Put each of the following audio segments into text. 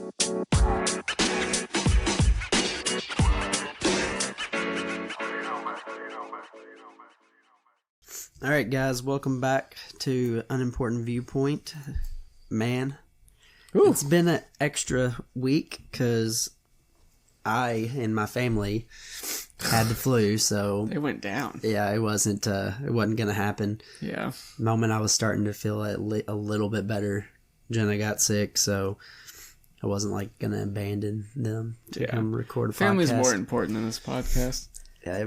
All right, guys, welcome back to Unimportant Viewpoint. Man, Ooh. It's been an extra week because I and my family had the flu, so It went down. yeah, it wasn't gonna happen. Yeah. The moment I was starting to feel a little bit better, Jenna got sick, so I wasn't like gonna abandon them to come record a Family's podcast. more important than this podcast. Yeah, it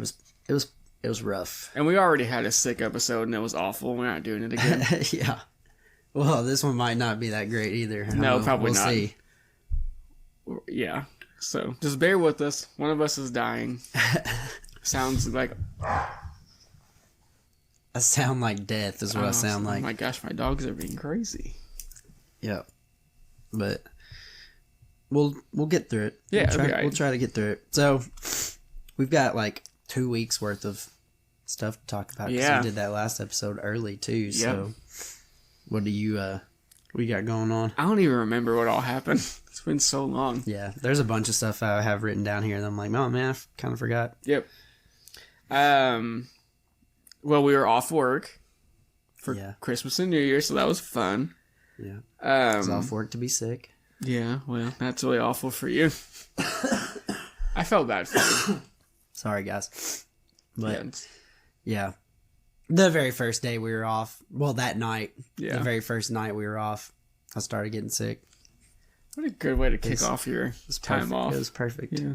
was rough. And we already had a sick episode and it was awful. We're not doing it again. Yeah. Well, this one might not be that great either. No, probably we'll not. See. Yeah. So just bear with us. One of us is dying. Sounds like... I sound like death is what I sound like. Oh my gosh, my dogs are being crazy. Yeah. But we'll get through it. Yeah, we'll try to get through it. So we've got like 2 weeks worth of stuff to talk about because we did that last episode early too. So what do you got going on? I don't even remember what all happened. It's been so long. Yeah, there's a bunch of stuff I have written down here and I'm like, oh man, I kind of forgot. Yep. Well, we were off work for Christmas and New Year, so that was fun. Yeah. I was off work to be sick. Yeah, well, that's really awful for you. I felt bad for you. Sorry, guys. But yeah. The very first day we were off, well, that night, the very first night we were off, I started getting sick. What a good way to kick off your time off. It was perfect. Yeah.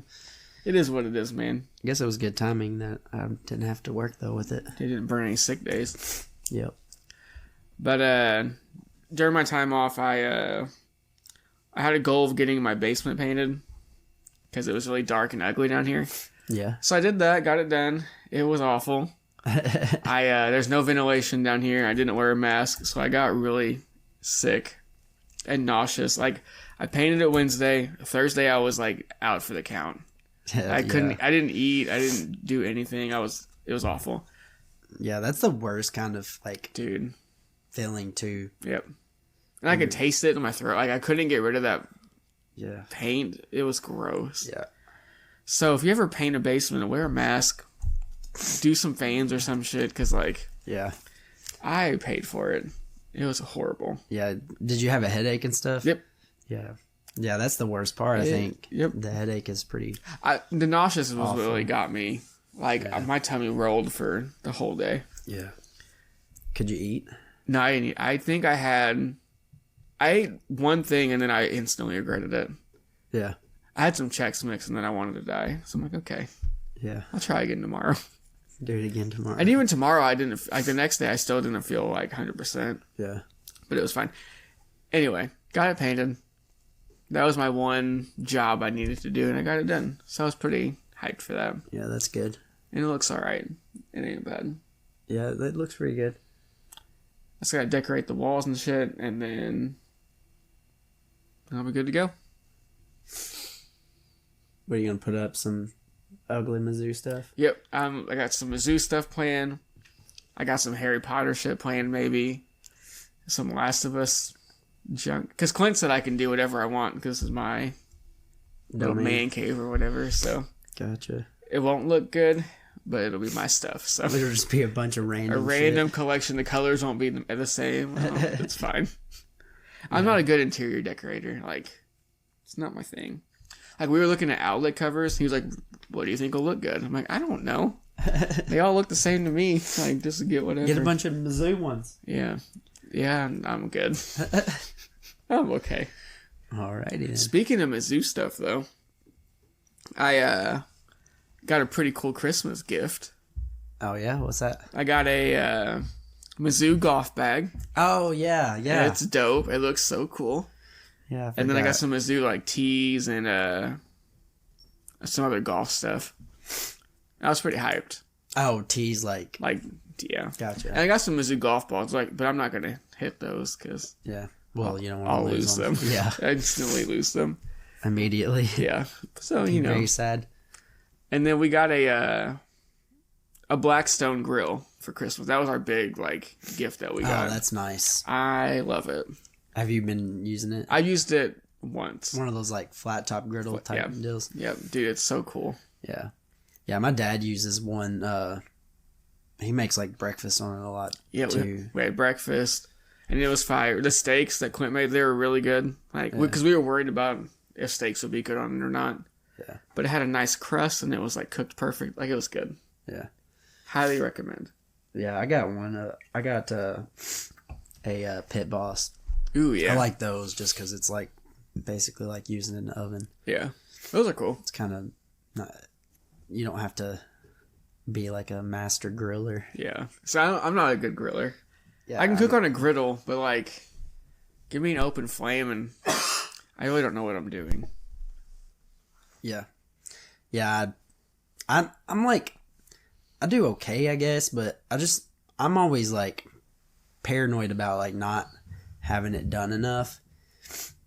It is what it is, man. I guess it was good timing that I didn't have to work, though, with it. You didn't burn any sick days. Yep. But during my time off, I had a goal of getting my basement painted because it was really dark and ugly down here. Yeah. So I did that, got it done. It was awful. There's no ventilation down here. I didn't wear a mask, so I got really sick and nauseous. Like, I painted it Wednesday. Thursday, I was like out for the count. I didn't eat. I didn't do anything. It was awful. Yeah, that's the worst kind of like feeling too. Yep. And I could taste it in my throat. Like, I couldn't get rid of that paint. It was gross. Yeah. So if you ever paint a basement, wear a mask, do some fans or some shit, because like, I paid for it. It was horrible. Yeah. Did you have a headache and stuff? Yep. Yeah. Yeah, that's the worst part, I think. Yep. The headache is pretty... The nauseous was awful. what really got me. Like, my tummy rolled for the whole day. Yeah. Could you eat? No, I didn't eat. I think I ate one thing and then I instantly regretted it. Yeah. I had some Chex Mix and then I wanted to die. So I'm like, okay. Yeah. I'll try again tomorrow. Do it again tomorrow. And even tomorrow, I didn't... Like, the next day, I still didn't feel like 100%. Yeah. But it was fine. Anyway, got it painted. That was my one job I needed to do, and I got it done. So I was pretty hyped for that. Yeah, that's good. And it looks alright. It ain't bad. Yeah, that looks pretty good. I just gotta decorate the walls and shit, and then I'll be good to go. What, are you gonna put up some ugly Mizzou stuff? Yep. I got some Mizzou stuff planned. I got some Harry Potter shit planned, maybe. Some Last of Us junk. Because Clint said I can do whatever I want because this is my little man cave or whatever. So gotcha. It won't look good, but it'll be my stuff. So it'll just be a bunch of random collection. The colors won't be the same. It's fine. I'm not a good interior decorator. Like, it's not my thing. Like, we were looking at outlet covers. He was like, what do you think will look good? I'm like, I don't know. They all look the same to me. Like, just get whatever. Get a bunch of Mizzou ones. Yeah. Yeah, I'm good. I'm okay. Alrighty then. Speaking of Mizzou stuff, though, I got a pretty cool Christmas gift. Oh, yeah? What's that? I got a Mizzou golf bag. Oh, yeah. And it's dope. It looks so cool. Yeah, and then I got some Mizzou, like, tees and some other golf stuff. I was pretty hyped. Oh, tees, like... Yeah. Gotcha. And I got some Mizzou golf balls, but I'm not going to hit those, because... Yeah. Well, you don't want to lose them. Yeah. I instantly lose them. Immediately. Yeah. So, you know. Very sad. And then we got a Blackstone grill for Christmas. That was our big, gift that we got. Oh, that's nice. I love it. Have you been using it? I used it once. One of those like flat top griddle type deals. Yeah, dude, it's so cool. Yeah. Yeah, my dad uses one. He makes like breakfast on it a lot. Yeah, too. we had breakfast, and it was fire. The steaks that Clint made, they were really good. Like, because we were worried about if steaks would be good on it or not. Yeah. But it had a nice crust, and it was like cooked perfect. Like, it was good. Yeah. Highly recommend. Yeah, I got one. I got a Pit Boss. Ooh, yeah. I like those just because it's like basically like using it in the oven. Yeah, those are cool. It's kind of not. You don't have to be like a master griller. Yeah. So I'm not a good griller. Yeah, I can cook on a griddle, but like, give me an open flame, and I really don't know what I'm doing. Yeah. Yeah. I'm like, I do okay, I guess, but I'm always like paranoid about like not having it done enough,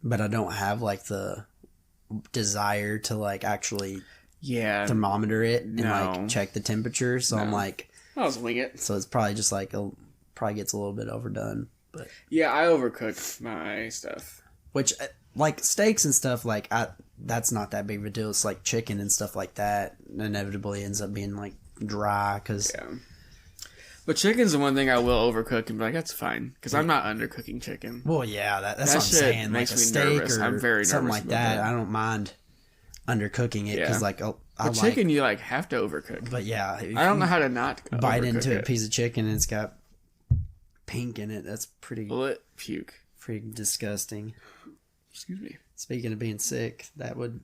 but I don't have like the desire to like actually thermometer it and like check the temperature. So I'm like, I'll just wing it. So it's probably just like probably gets a little bit overdone. But yeah, I overcook my stuff. Which like steaks and stuff like that's not that big of a deal. It's like chicken and stuff like that inevitably ends up being like dry because. Yeah. But chicken's the one thing I will overcook and be like, that's fine. Because I'm not undercooking chicken. Well, yeah, that's what I'm saying. Makes like a me steak nervous. or I'm very something nervous like that. I don't mind undercooking it because like chicken you like have to overcook. But yeah, I don't know how to not bite into a piece of chicken and it's got pink in it. That's pretty puke. Pretty disgusting. Excuse me. Speaking of being sick, that would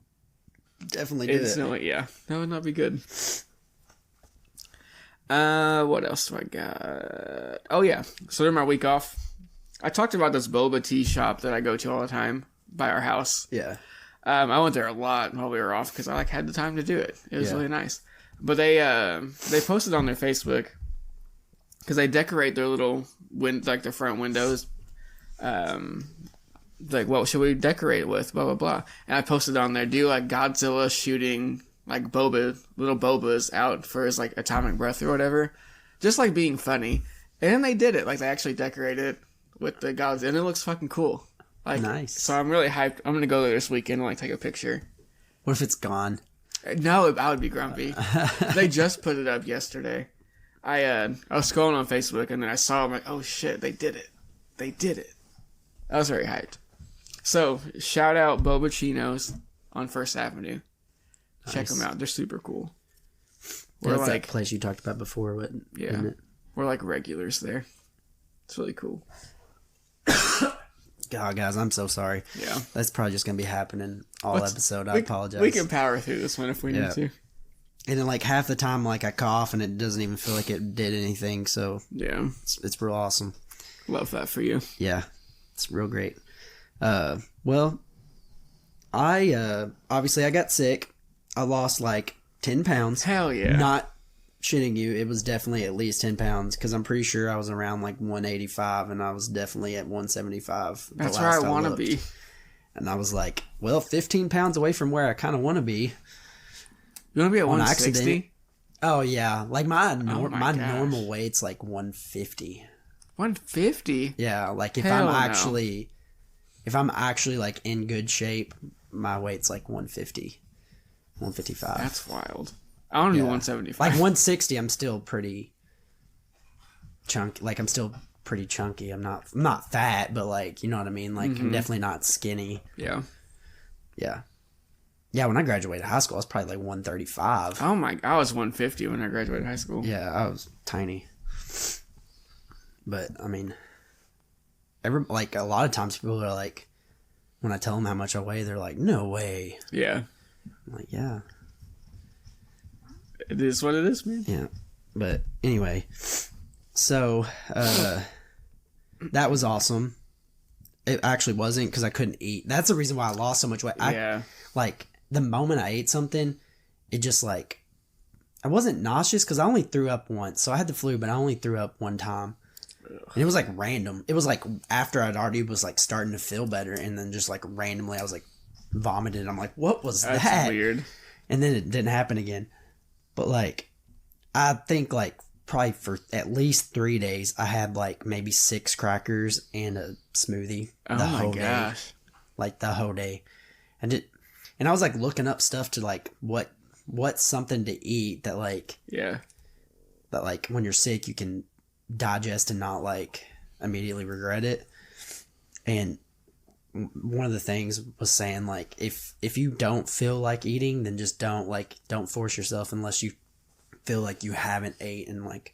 definitely do it. Yeah, that would not be good. What else do I got? Oh yeah, so during my week off, I talked about this boba tea shop that I go to all the time by our house. Yeah. I went there a lot while we were off because I like had the time to do it. It was really nice. But they posted on their Facebook because they decorate their little like their front windows. Like, what should we decorate it with? Blah blah blah. And I posted on there, do like Godzilla shooting like little bobas out for his like atomic breath or whatever, just like being funny. And then they did it. Like they actually decorated it with the gods, and it looks fucking cool. Like, nice. So I'm really hyped. I'm gonna go there this weekend and like take a picture. What if it's gone? No, I would be grumpy. They just put it up yesterday. I was scrolling on Facebook and then I saw. I'm like, oh shit, they did it. They did it. I was very hyped. So shout out Boba Chinos on First Avenue. Nice. Check them out. They're super cool. That's like that place you talked about before, isn't it? We're like regulars there. It's really cool. God, guys, I'm so sorry. Yeah. That's probably just going to be happening all episode. I apologize. We can power through this one if we need to. And then like half the time, like I cough and it doesn't even feel like it did anything. So yeah, it's real awesome. Love that for you. Yeah, it's real great. Well, I obviously I got sick. I lost like 10 pounds. Hell yeah. Not shitting you. It was definitely at least 10 pounds because I'm pretty sure I was around like 185 and I was definitely at 175. That's where I want to be. And I was like, well, 15 pounds away from where I kind of want to be. You want to be at 160? Oh, yeah. Like my normal weight's like 150. 150? Yeah. Like if I'm actually like in good shape, my weight's like 150. 155. That's wild. I want to be 175. Like 160, I'm still pretty chunky. Like I'm still pretty chunky. I'm not fat, but like, you know what I mean? Like I'm definitely not skinny. Yeah. Yeah. Yeah, when I graduated high school, I was probably like 135. Oh my, I was 150 when I graduated high school. Yeah, I was tiny. But I mean, like a lot of times people are like, when I tell them how much I weigh, they're like, no way. Yeah. I'm like, yeah. It is what it is, man. Yeah. But anyway, so that was awesome. It actually wasn't because I couldn't eat. That's the reason why I lost so much weight. Like the moment I ate something, it just like, I wasn't nauseous because I only threw up once. So I had the flu, but I only threw up one time. And it was like random. It was like after I'd already was like starting to feel better, and then just like randomly I was like vomited. I'm like, what was that? That's weird. And then it didn't happen again. But like, I think like probably for at least 3 days, I had like maybe 6 crackers and a smoothie. Oh my gosh. like the whole day. And I was like looking up stuff to like what's something to eat that like that like when you're sick you can digest and not like immediately regret it. And one of the things was saying like if you don't feel like eating, then just don't force yourself unless you feel like you haven't ate in like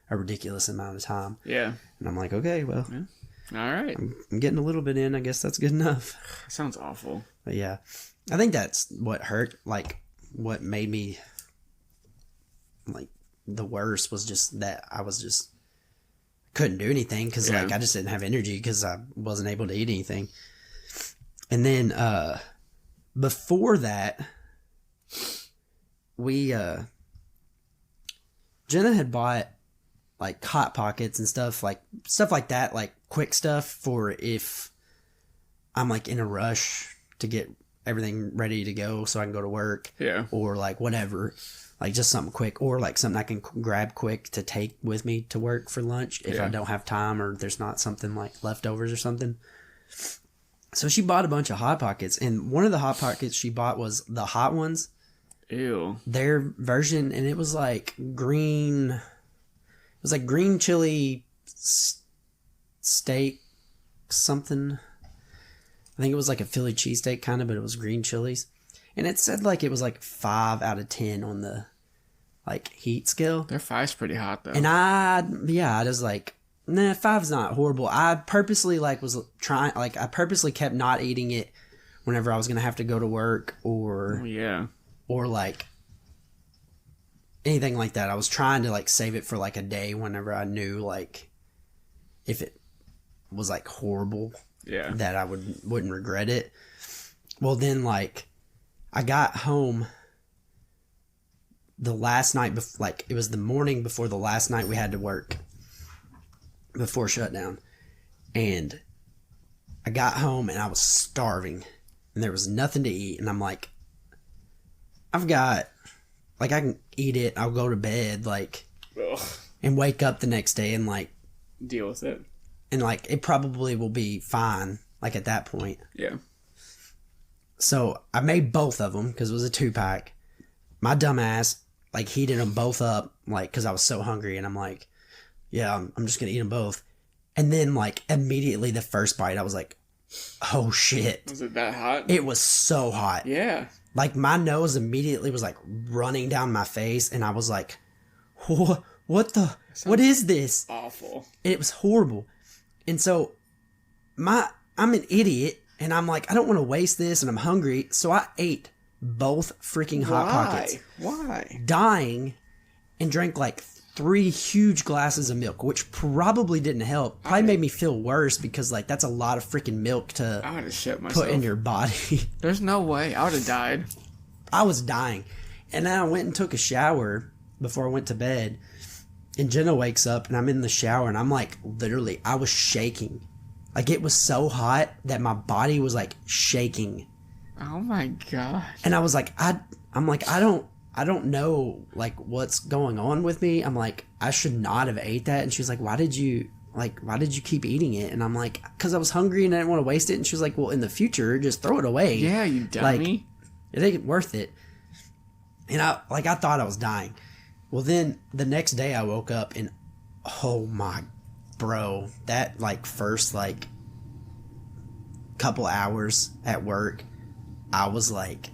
a ridiculous amount of time. Yeah. And I'm like, okay, well, all right. I'm getting a little bit in. I guess that's good enough. Sounds awful. But yeah, I think that's what hurt. Like what made me like the worst was just that I was just couldn't do anything because like I just didn't have energy because I wasn't able to eat anything. And then before that, we Jenna had bought like Hot Pockets and stuff like that, like quick stuff for if I'm like in a rush to get everything ready to go so I can go to work. Yeah. Or like whatever. Like just something quick or like something I can grab quick to take with me to work for lunch if I don't have time or there's not something like leftovers or something. So she bought a bunch of Hot Pockets, and one of the Hot Pockets she bought was the hot ones. Ew. Their version, and it was like green. It was like green chili steak something. I think it was like a Philly cheesesteak kind of, but it was green chilies. And it said like it was like 5 out of 10 on the like heat scale. Their 5's pretty hot though. And I was like, nah, 5's not horrible. I purposely like was trying, like I purposely kept not eating it whenever I was going to have to go to work or like anything like that. I was trying to like save it for like a day whenever I knew like if it was like horrible that I wouldn't regret it. Well, then like I got home the last night, like it was the morning before the last night we had to work before shutdown, and I got home and I was starving and there was nothing to eat, and I'm like, I've got like I can eat it, I'll go to bed like and wake up the next day and like deal with it, and like it probably will be fine like at that point. So I made both of them because it was a 2-pack. My dumb ass like heated them both up like because I was so hungry, and I'm like, yeah, I'm just gonna eat them both. And then like immediately the first bite I was like, oh shit. Was it that hot? It was so hot. Yeah. Like my nose immediately was like running down my face, and I was like, what is this? Awful. It was horrible. And so I'm an idiot, and I'm like, I don't want to waste this, and I'm hungry, so I ate both freaking Hot Pockets. Why? Dying, and drank like 3 huge glasses of milk, which probably didn't help. Probably made me feel worse because like that's a lot of freaking milk to I would have shit myself. Put in your body. There's no way. I would have died. I was dying. And then I went and took a shower before I went to bed. And Jenna wakes up and I'm in the shower and I'm like, literally, I was shaking. Like it was so hot that my body was like shaking. Oh my god. And I was like, I'm like, I don't know like what's going on with me. I'm like, I should not have ate that. And she's like, why did you keep eating it? And I'm like, because I was hungry and I didn't want to waste it. And she was like, well, in the future, just throw it away. Yeah, you dummy. Like, it ain't worth it. And I thought I was dying. Well, then the next day I woke up and oh my bro, that like first like couple hours at work, I was like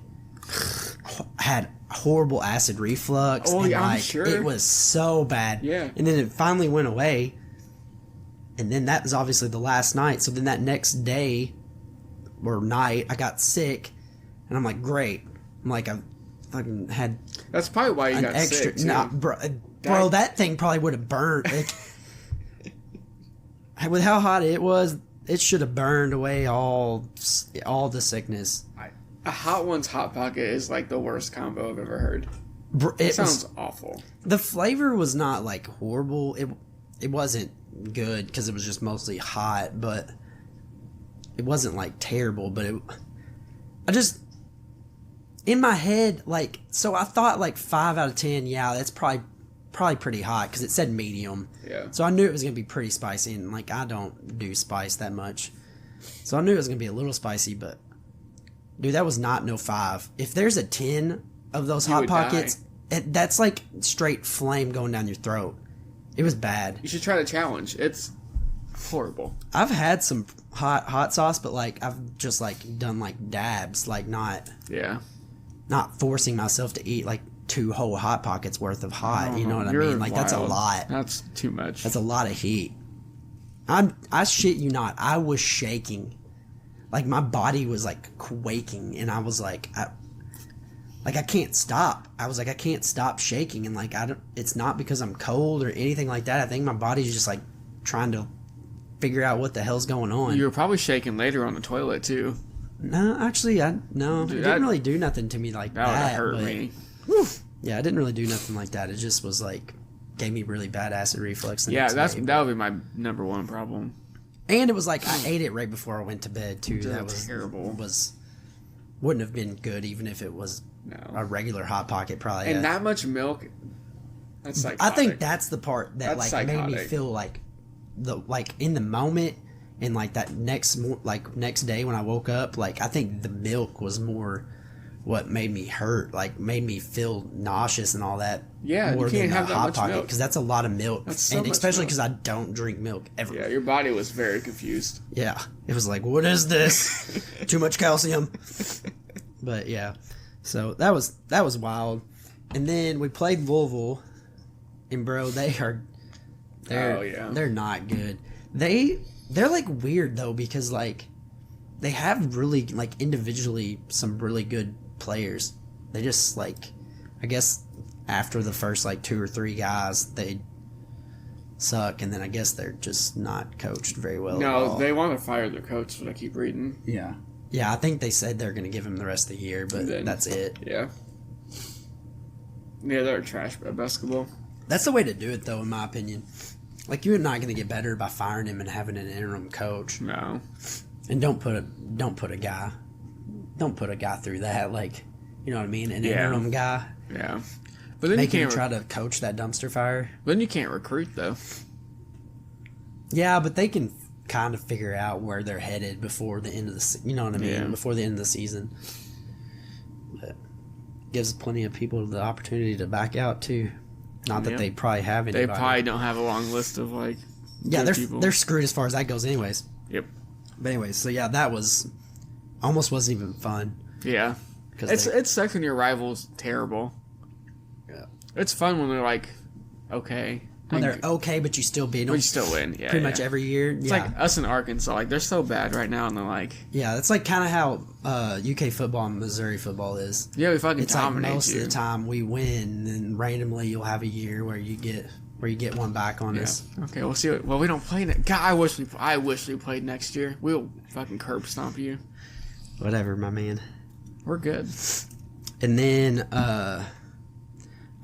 had horrible acid reflux. Oh, and yeah, like, I'm sure. It was so bad. Yeah. And then it finally went away. And then that was obviously the last night. So then that next day or night, I got sick. And I'm like, great. I'm like, I fucking had. That's probably why you got sick. Too. Nah, bro, that thing probably would have burned. With how hot it was, it should have burned away all the sickness. A Hot Ones Hot Pocket is like the worst combo I've ever heard. It sounds awful. The flavor was not like horrible. It wasn't good because it was just mostly hot, but it wasn't like terrible. But I just in my head like so I thought like 5 out of 10. Yeah, that's probably pretty hot because it said medium. Yeah. So I knew it was gonna be pretty spicy, and like I don't do spice that much. So I knew it was going to be a little spicy, but dude, that was not no 5. If there's a 10 of those Hot Pockets, that's like straight flame going down your throat. It was bad. You should try the challenge. It's horrible. I've had some hot sauce, but like I've just like done like dabs, like not forcing myself to eat like 2 whole Hot Pockets worth of hot. You know what I mean? Like that's a lot. That's too much. That's a lot of heat. I shit you not. I was shaking. Like my body was like quaking, and I was like, I can't stop. I was like, I can't stop shaking, and like it's not because I'm cold or anything like that. I think my body's just like trying to figure out what the hell's going on. You were probably shaking later on the toilet too. No, actually, it didn't really do nothing to me like that. That would hurt me. Whew, yeah, it didn't really do nothing like that. It just was like gave me really bad acid reflux. That would be my number one problem. And it was like I ate it right before I went to bed too. That was terrible. Wouldn't have been good even if it was a regular Hot Pocket. Probably. And that much milk. That's psychotic. I think that's the part that like psychotic. made me feel like in the moment, and like that next day when I woke up, like I think the milk was more what made me hurt, like made me feel nauseous and all that. Yeah, more you can't than have that Hot much Pocket, milk because that's a lot of milk, and especially because I don't drink milk ever. Yeah, your body was very confused. Yeah, it was like, what is this? Too much calcium. But yeah, so that was wild. And then we played Louisville, and bro, they're not good. They're like weird though, because like they have really like individually some really good players. They just like, I guess after the first like 2 or 3 guys, they suck, and then I guess they're just not coached very well. No, they want to fire their coach. What I keep reading. Yeah, I think they said they're going to give him the rest of the year, but that's it. Yeah, they're trash at basketball. That's the way to do it, though, in my opinion. Like, you're not going to get better by firing him and having an interim coach. No. And don't put a guy through that. Like, you know what I mean? An interim guy. Yeah. But then you can't try to coach that dumpster fire. Then you can't recruit though. Yeah, but they can kind of figure out where they're headed before the end of the. You know what I mean? Yeah. Before the end of the season. But gives plenty of people the opportunity to back out too. Not that they probably have anybody. They probably don't have a long list of like. Yeah, they're screwed as far as that goes, anyways. Yep. But anyways, so yeah, that was almost wasn't even fun. Yeah. It sucks when your rival's terrible. Yeah. It's fun when they're like, okay. When they're okay, but you still beat them. But you still win, yeah. Pretty much every year. It's like us in Arkansas. Like, they're so bad right now, and they're like... Yeah, that's like kind of how UK football and Missouri football is. Yeah, we fucking it's dominate like most of the time we win, and randomly you'll have a year where you get one back on us. Okay, we'll see. Well, we don't play next... God, I wish we played next year. We'll fucking curb stomp you. Whatever, my man. We're good. And then I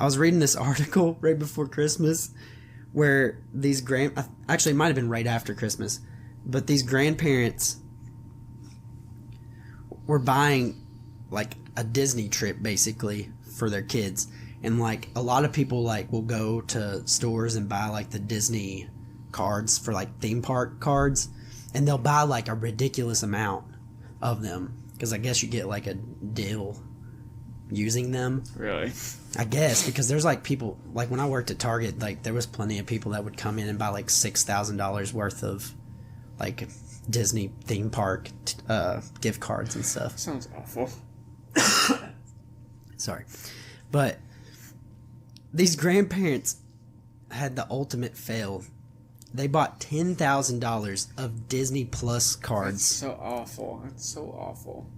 was reading this article right before Christmas where these actually it might have been right after Christmas, but these grandparents were buying like a Disney trip basically for their kids. And like a lot of people like will go to stores and buy like the Disney cards for like theme park cards, and they'll buy like a ridiculous amount of them because I guess you get like a deal using them. Really? I guess, because there's like people, like when I worked at Target, like there was plenty of people that would come in and buy like $6,000 worth of like Disney theme park gift cards and stuff. Sounds awful. Sorry. But these grandparents had the ultimate fail. They bought $10,000 of Disney Plus cards. That's so awful. That's so awful.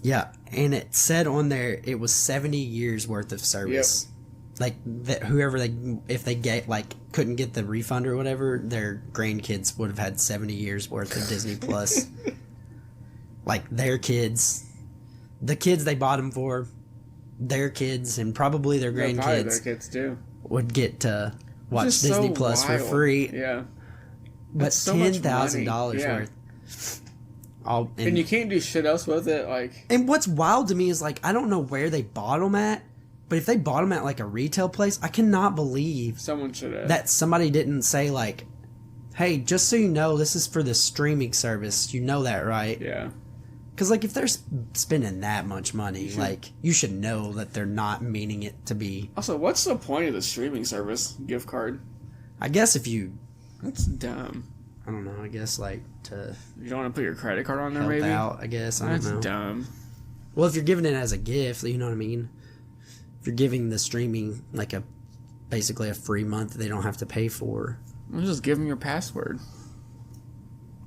Yeah, and it said on there it was 70 years worth of service. Yep. Like whoever if they couldn't get the refund or whatever, their grandkids would have had 70 years worth of Disney Plus. Like their kids, the kids they bought them for, their kids, and probably their grandkids. Probably their kids too. Would get to watch Disney Plus for free. Yeah, but so $10,000 worth. And you can't do shit else with it, like. And what's wild to me is like I don't know where they bought them at, but if they bought them at like a retail place, I cannot believe someone should have that somebody didn't say like, hey, just so you know, this is for the streaming service. You know that, right? Yeah. Because, like, if they're spending that much money, like, you should know that they're not meaning it to be... Also, what's the point of the streaming service gift card? I guess if you... That's dumb. I don't know, I guess, like, to... You don't want to put your credit card on there, help maybe? out, I guess, I don't know. That's dumb. Well, if you're giving it as a gift, you know what I mean? If you're giving the streaming, like, basically a free month they don't have to pay for. Well, just give them your password.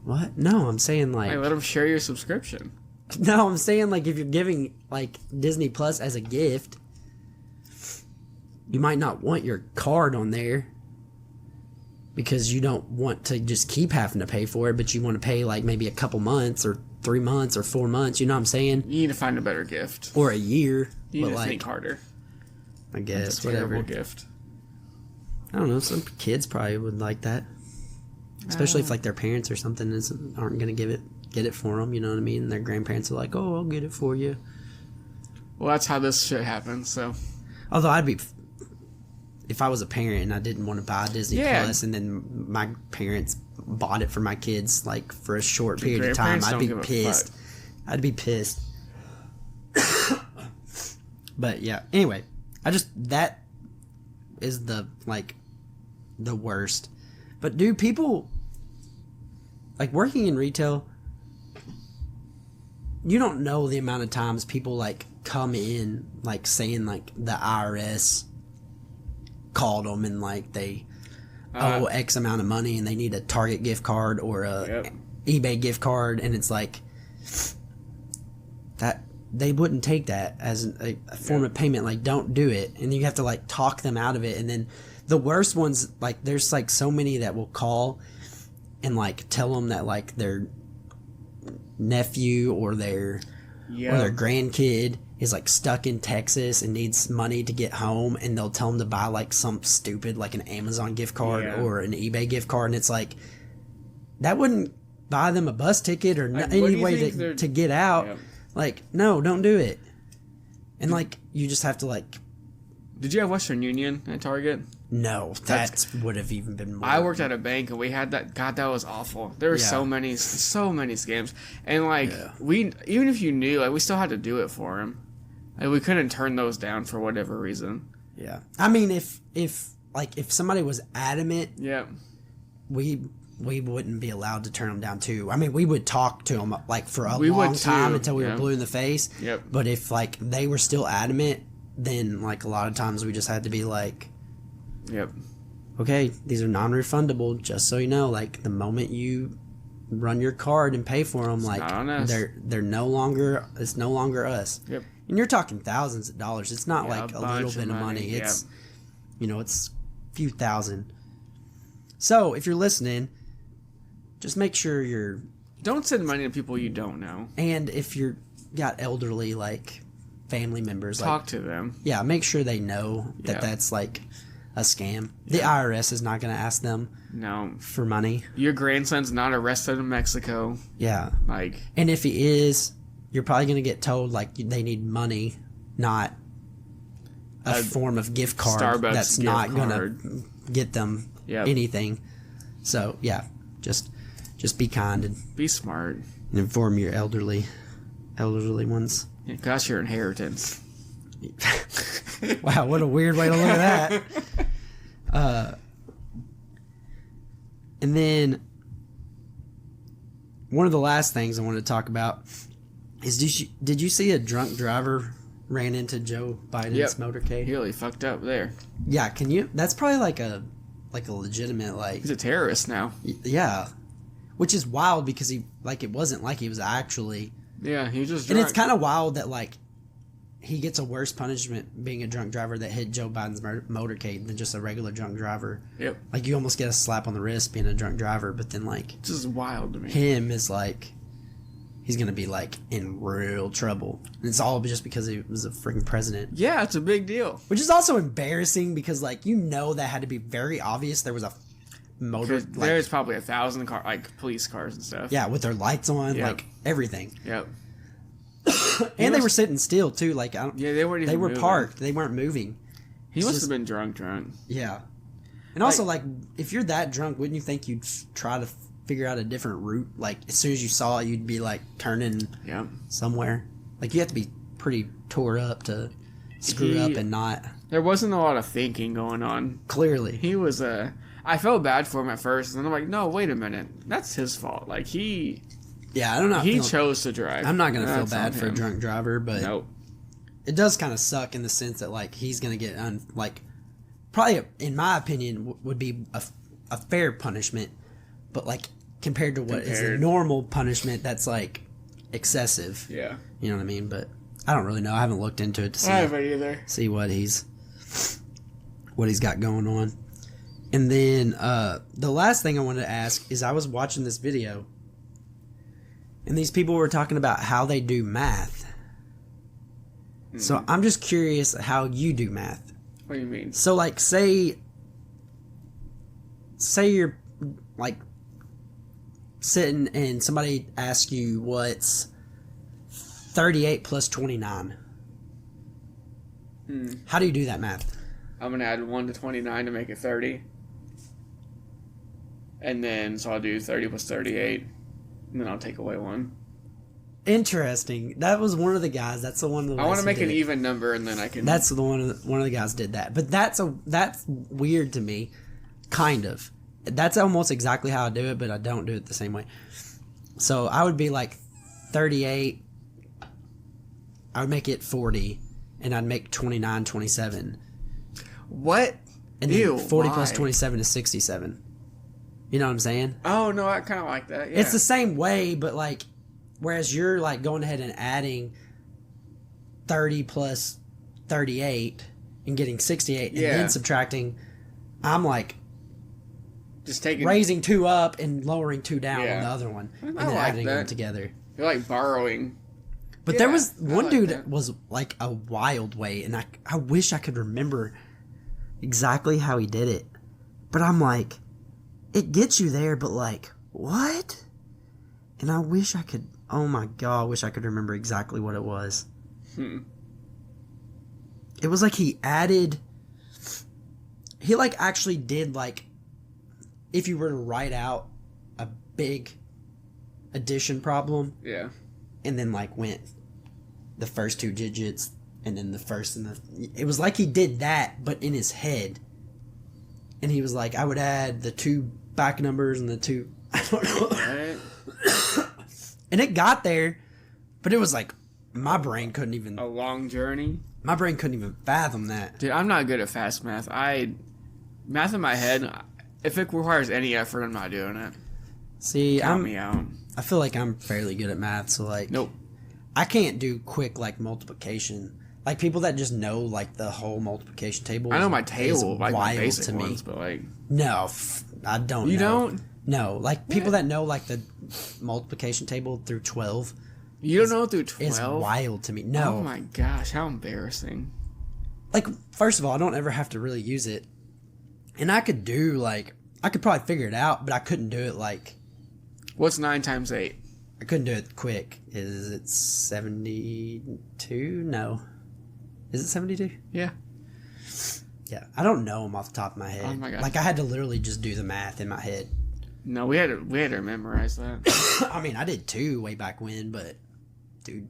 What? No, I'm saying, like... Hey, let them share your subscription. No, I'm saying, like, if you're giving, like, Disney Plus as a gift, you might not want your card on there because you don't want to just keep having to pay for it, but you want to pay, like, maybe a couple months or 3 months or 4 months, you know what I'm saying? You need to find a better gift. Or a year. You need to think harder. I guess, That's a whatever. terrible gift. I don't know, some kids probably would like that. Especially if, like, their parents or something aren't going to get it for them, you know what I mean? And their grandparents are like, oh, I'll get it for you. Well, that's how this shit happens, so. Although if I was a parent and I didn't want to buy Disney Plus and then my parents bought it for my kids, like, for a short period of time, I'd be pissed. I'd be pissed. But, yeah, anyway, that is the worst. But, dude, people, like, working in retail, you don't know the amount of times people, like, come in, like, saying, like, the IRS called them and, like, they owe X amount of money and they need a Target gift card or a eBay gift card, and it's like that they wouldn't take that as a form of payment. Like, don't do it. And you have to, like, talk them out of it. And then the worst ones, like, there's, like, so many that will call and, like, tell them that, like, their nephew or their grandkid is, like, stuck in Texas and needs money to get home, and they'll tell them to buy, like, some stupid, like, an Amazon gift card or an eBay gift card, and it's like, that wouldn't buy them a bus ticket or any way to get out. Like, no, don't do it. And, like, you just have to, like... Did you have Western Union at Target? No, that would have even been more. I worked at a bank and we had that. God, that was awful. There were so many scams. And, like, we, even if you knew, like, we still had to do it for him. Like, we couldn't turn those down for whatever reason. Yeah. I mean, if somebody was adamant, we wouldn't be allowed to turn them down too. I mean, we would talk to them, like, for a long time until we were blue in the face. Yep. But if, like, they were still adamant, then, like, a lot of times we just had to be like, okay, these are non-refundable, just so you know. Like, the moment you run your card and pay for them, it's like, they're no longer, it's no longer us. Yep. And you're talking thousands of dollars. It's not like a little bit of money. It's, you know, it's a few thousand. So, if you're listening, just make sure you're... Don't send money to people you don't know. And if you're got elderly, like, family members... Talk to them. Yeah, make sure they know that that's, like, a scam. The IRS is not going to ask them for money. Your grandson's not arrested in Mexico. Yeah. Like... And if he is, you're probably going to get told, like, they need money, not a form of gift card Starbucks that's not going to get them anything. So, yeah, just be kind and be smart and inform your elderly ones. That's your inheritance. Wow, what a weird way to look at that. And then one of the last things I wanted to talk about is did you see a drunk driver ran into Joe Biden's motorcade? He really fucked up there. Yeah, can you? That's probably like a legitimate, like... He's a terrorist now. Yeah. Which is wild because it wasn't like he was actually... Yeah, he was just drunk. And it's kind of wild that, like, he gets a worse punishment being a drunk driver that hit Joe Biden's motorcade than just a regular drunk driver. Yep. Like, you almost get a slap on the wrist being a drunk driver, but then, like... It's just wild to me. Him is, like... He's going to be, like, in real trouble. And it's all just because he was a freaking president. Yeah, it's a big deal. Which is also embarrassing because, like, you know that had to be very obvious. There was a motor... Like, there's probably 1,000 police cars and stuff. Yeah, with their lights on, like, everything. Yep. And they were sitting still, too. Like, they weren't even They were moving. Parked. They weren't moving. He must have been drunk. Yeah. And also, like, if you're that drunk, wouldn't you think you'd try to figure out a different route? Like, as soon as you saw it, you'd be, like, turning somewhere. Like, you have to be pretty tore up to screw up and not. There wasn't a lot of thinking going on. Clearly. He was I felt bad for him at first, and then I'm like, no, wait a minute. That's his fault. Like, Yeah, I don't know. He chose to drive. I'm not going to feel bad for a drunk driver, but nope. It does kind of suck in the sense that, like, he's going to get, probably, in my opinion, would be a fair punishment, but, like, compared to what is a normal punishment, that's, like, excessive. Yeah. You know what I mean? But I don't really know. I haven't looked into it to see, I haven't either. See what he's got going on. And then the last thing I wanted to ask is I was watching this video, and these people were talking about how they do math. Mm-hmm. So I'm just curious how you do math. What do you mean? So, like, say you're, like, sitting and somebody asks you what's 38 plus 29. How do you do that math? I'm going to add 1 to 29 to make it 30. And then, so I'll do 30 plus 38. And then I'll take away 1. Interesting. That was one of the guys. That's the one. Of the I want to make an even number, and then I can. That's the one. One of the guys did that, but that's weird to me. Kind of. That's almost exactly how I do it, but I don't do it the same way. So I would be like 38. I would make it 40, and I'd make 29, 27. What? And then 40 plus 27 is 67. You know what I'm saying? Oh, no, I kind of like that, yeah. It's the same way, but, like, whereas you're, like, going ahead and adding 30 plus 38 and getting 68 and then subtracting, I'm, like, just taking raising 2 up and lowering 2 down on the other one. And then like adding them together. You're, like, borrowing. But there was one dude that was, like, a wild way, and I wish I could remember exactly how he did it. But I'm like, it gets you there, but, like, what? And I wish I could, oh my God, I wish I could remember exactly what it was. It was like he like actually did, like, if you were to write out a big addition problem. Yeah. And then, like, went the first 2 digits and then the first and it was like he did that, but in his head. And he was like, I would add the 2 back numbers and the 2, I don't know. Right. And it got there, but it was like, my brain couldn't even. A long journey? My brain couldn't even fathom that. Dude, I'm not good at fast math. Math in my head, if it requires any effort, I'm not doing it. See, Count me out. I feel like I'm fairly good at math, so, like. Nope. I can't do quick, like, multiplication. Like, people that just know, like, the whole multiplication table. I know my table, like, my basic ones, but, like. No, I don't know. You don't? No, like, people that know, like, the multiplication table through 12. You don't know through 12? It's wild to me. No. Oh, my gosh, how embarrassing. Like, first of all, I don't ever have to really use it. And I could do, like, I could probably figure it out, but I couldn't do it, like. What's 9 times 8? I couldn't do it quick. Is it 72? No. Is it 72? Yeah. Yeah, I don't know them off the top of my head. Oh my gosh. Like, I had to literally just do the math in my head. No, we had to memorize that. I mean, I did too way back when, but, dude.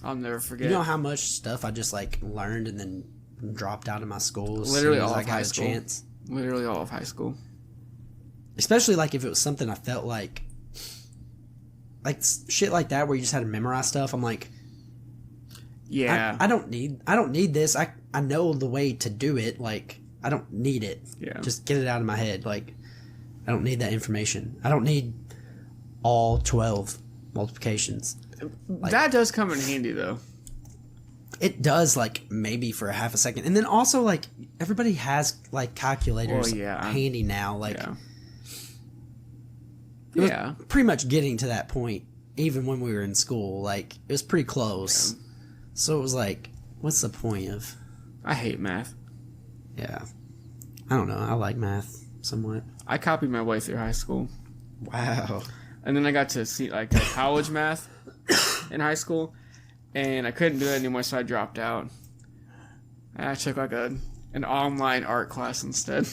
I'll never forget. You know how much stuff I just, like, learned and then dropped out of my school as Literally soon as all I of got high a school. chance? Literally all of high school. Especially, like, if it was something I felt like shit like that where you just had to memorize stuff. I'm like, yeah, I don't need this. I know the way to do it. Like, I don't need it. Yeah, just get it out of my head. Like, I don't need that information. I don't need all 12 multiplications. Like, that does come in handy though. It does, like, maybe for a half a second. And then also, like, everybody has, like, calculators handy now. Like, it was pretty much getting to that point, even when we were in school. Like, it was pretty close. Yeah. So it was like, what's the point of... I hate math. Yeah. I don't know. I like math somewhat. I copied my way through high school. Wow. And then I got to see, like, college math in high school. And I couldn't do it anymore, so I dropped out. And I took, like, an online art class instead.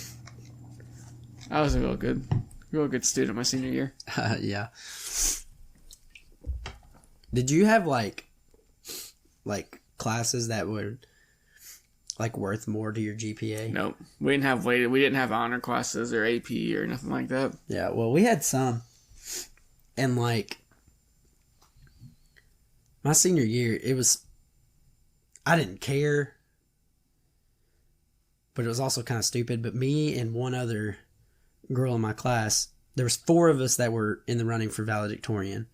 I was a real good student my senior year. Yeah. Did you have like classes that were like worth more to your GPA? Nope. We didn't have honor classes or AP or nothing like that. Yeah, well, we had some. And like my senior year, I didn't care, but it was also kind of stupid. But me and one other girl in my class, there was 4 of us that were in the running for valedictorian.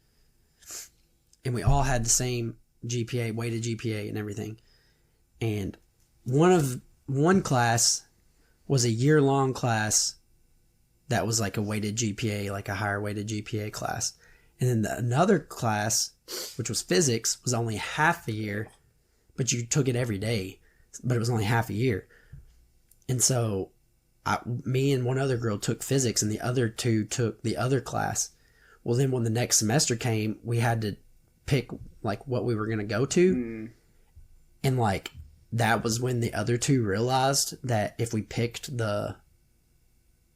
And we all had the same GPA, weighted GPA and everything. And one class was a year-long class that was like a weighted GPA, like a higher weighted GPA class. And then another class, which was physics, was only half a year, but you took it every day, but it was only half a year. And so me and one other girl took physics and the other 2 took the other class. Well, then when the next semester came, we had to pick like what we were going to go to. And like that was when the other 2 realized that if we picked the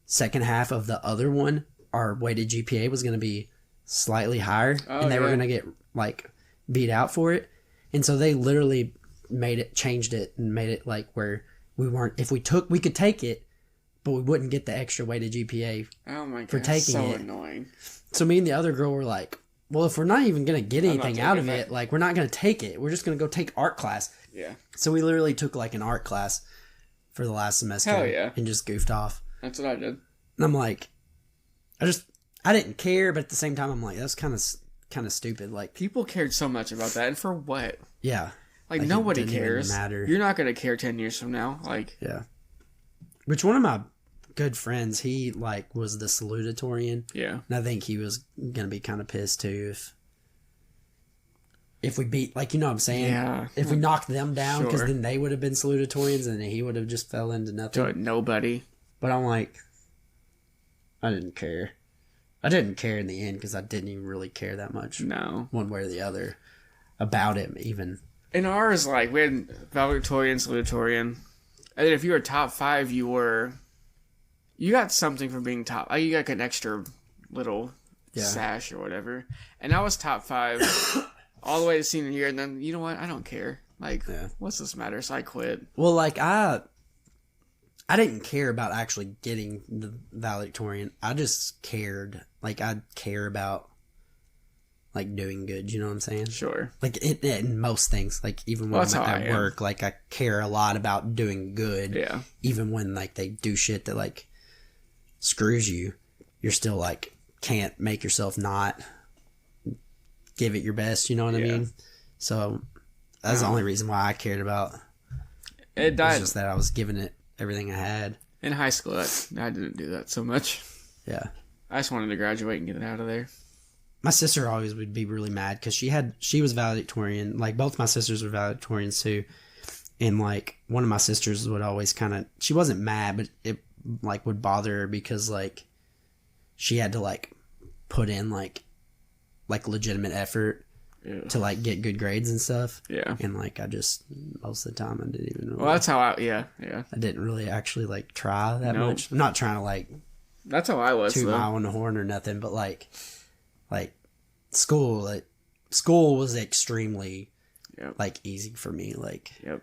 second half of the other one, our weighted GPA was going to be slightly higher and they were going to get like beat out for it. And so they literally changed it and made it like where we could take it, but we wouldn't get the extra weighted GPA for taking it. Annoying. So me and the other girl were like, well, if we're not even going to get anything out of it, like we're not going to take it. We're just going to go take art class. Yeah. So we literally took like an art class for the last semester. Hell yeah. And just goofed off. That's what I did. And I'm like, I didn't care, but at the same time, I'm like, that's kind of stupid. Like people cared so much about that, and for what? Yeah. Like nobody cares. You're not going to care 10 years from now. Like, yeah. Which one of my good friends, he like was the salutatorian. Yeah. And I think he was going to be kind of pissed too if we beat, like, you know what I'm saying? Yeah. If we knocked them down, because then they would have been salutatorians and he would have just fell into nothing. Nobody. But I'm like, I didn't care. I didn't care in the end because I didn't even really care that much. No. One way or the other about it even. In ours, like, we had valedictorian, salutatorian. And then if you were top 5, you got something for being top. You got like an extra little sash or whatever. And I was top 5 all the way to senior year. And then, you know what? I don't care. Like, what's this matter? So I quit. Well, like, I didn't care about actually getting the valedictorian. I just cared. Like, I care about, like, doing good. You know what I'm saying? Sure. Like, in most things. Like, even when I'm at work, like, I care a lot about doing good. Yeah. Even when, like, they do shit that, like, screws you. You're still, like, can't make yourself not give it your best. You know what I mean? So, that's the only reason why I cared about it. Died. It's just that I was giving it everything I had. In high school, I didn't do that so much. Yeah. I just wanted to graduate and get it out of there. My sister always would be really mad because she was valedictorian. Like, both my sisters were valedictorians too. And, like, one of my sisters would always kind of, she wasn't mad, but it, like, would bother her because, like, she had to, like, put in, like legitimate effort to, like, get good grades and stuff. Yeah. And, like, I just, most of the time, I didn't even really, well, that's how I didn't really actually, like, try that much. I'm not trying to, like, that's how I was, toot my own horn or nothing, but, like school was extremely, like, easy for me. Like, I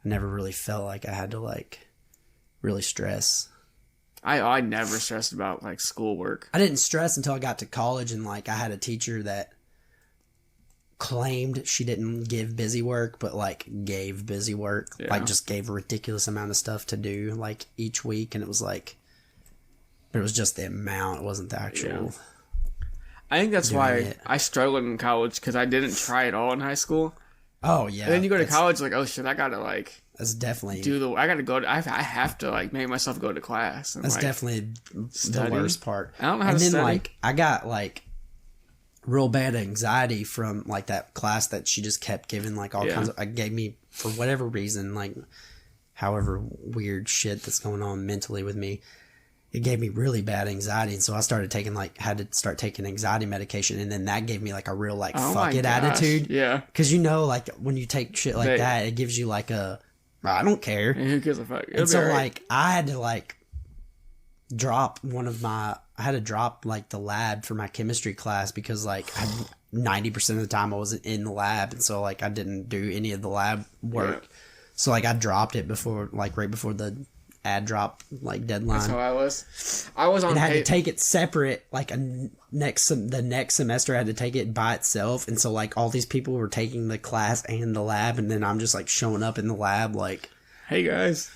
never really felt like I had to, like, really stress. I never stressed about, like, schoolwork. I didn't stress until I got to college, and, like, I had a teacher that claimed she didn't give busy work, but, like, gave busy work. Like, just gave a ridiculous amount of stuff to do, like, each week, and it was, like, but it was just the amount. It wasn't the actual... I think that's why I struggled in college, because I didn't try at all in high school. Oh, yeah. And then you go to college, like, oh, shit, I gotta, like... That's definitely... I gotta go to... I have to, like, make myself go to class. And, that's like, definitely the worst part. I don't know how to study. And then, like, I got, like, real bad anxiety from, like, that class that she just kept giving, like, all kinds of... gave me, for whatever reason, like, however weird shit that's going on mentally with me, it gave me really bad anxiety, and so I started taking, like, had to start taking anxiety medication, and then that gave me, like, a real, like, fuck it attitude. Yeah. Because, you know, like, when you take shit like that, it gives you, like, I don't care. Who gives a fuck? And so, like, I had to, like, drop I had to drop like the lab for my chemistry class because like 90% of the time I wasn't in the lab, and so like I didn't do any of the lab work. Yeah. So like I dropped it before, like right before the ad drop like deadline. That's how I was. I was on. And I had to take it separate. Like the next semester, I had to take it by itself, and so like all these people were taking the class and the lab, and then I'm just like showing up in the lab like, "Hey guys,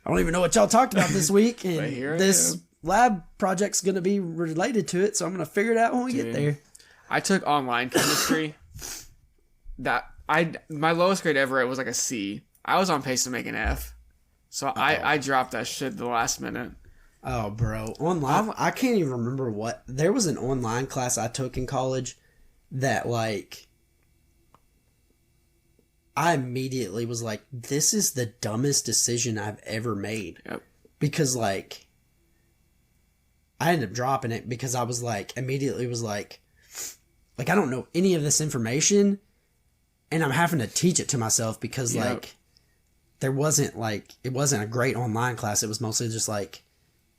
I don't even know what y'all talked about this week, and this lab project's gonna be related to it, so I'm gonna figure it out when we get there." I took online chemistry. My lowest grade ever, it was like a C. I was on pace to make an F. So I dropped that shit the last minute. Oh, bro. Online, I can't even remember what. There was an online class I took in college that, like, I immediately was like, this is the dumbest decision I've ever made. Yep. Because, like, I ended up dropping it because I was like, immediately was like, I don't know any of this information, and I'm having to teach it to myself because, like, it wasn't a great online class. It was mostly just like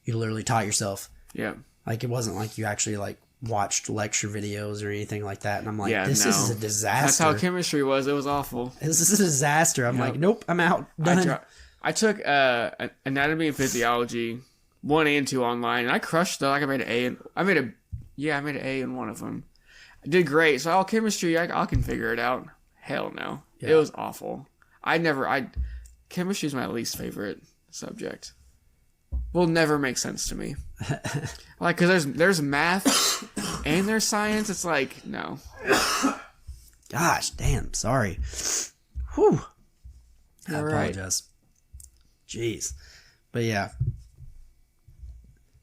you literally taught yourself. Yeah. Like it wasn't like you actually like watched lecture videos or anything like that. And I'm like, this is a disaster. That's how chemistry was. It was awful. This is a disaster. I'm like, nope, I'm out. Done. I took anatomy and physiology 1 and 2 online, and I crushed though. Like I made an A, and I made an A in one of them. I did great. So all chemistry, I can figure it out. Hell no, it was awful. Chemistry is my least favorite subject. Will never make sense to me. Like, because there's math and there's science. It's like, no. Gosh, damn. Sorry. Whew. I apologize. Jeez. But yeah.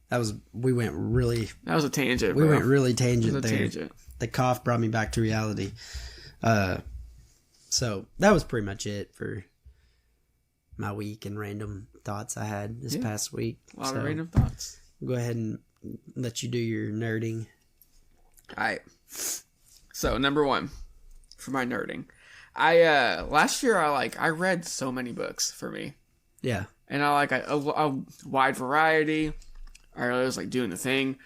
That was a tangent, bro. We went really tangent there. Tangent. The cough brought me back to reality. So that was pretty much it for my week and random thoughts I had this past week. A lot of random thoughts. Go ahead and let you do your nerding. All right. So number 1 for my nerding, last year I read so many books for me. Yeah. And I like a wide variety. I was like doing the thing.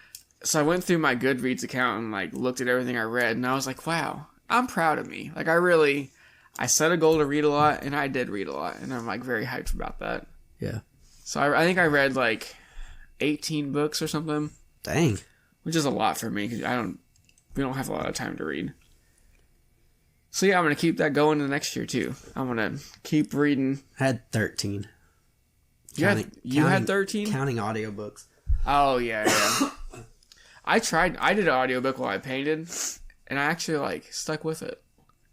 So I went through my Goodreads account and like looked at everything I read, and I was like, wow, I'm proud of me. Like I set a goal to read a lot, and I did read a lot, and I'm like very hyped about that. Yeah. So I think I read like 18 books or something. Dang. Which is a lot for me because we don't have a lot of time to read. So yeah, I'm gonna keep that going the next year too. I'm gonna keep reading. I had 13. You had 13? Counting audiobooks. Oh yeah. I did an audiobook while I painted, and I actually like stuck with it.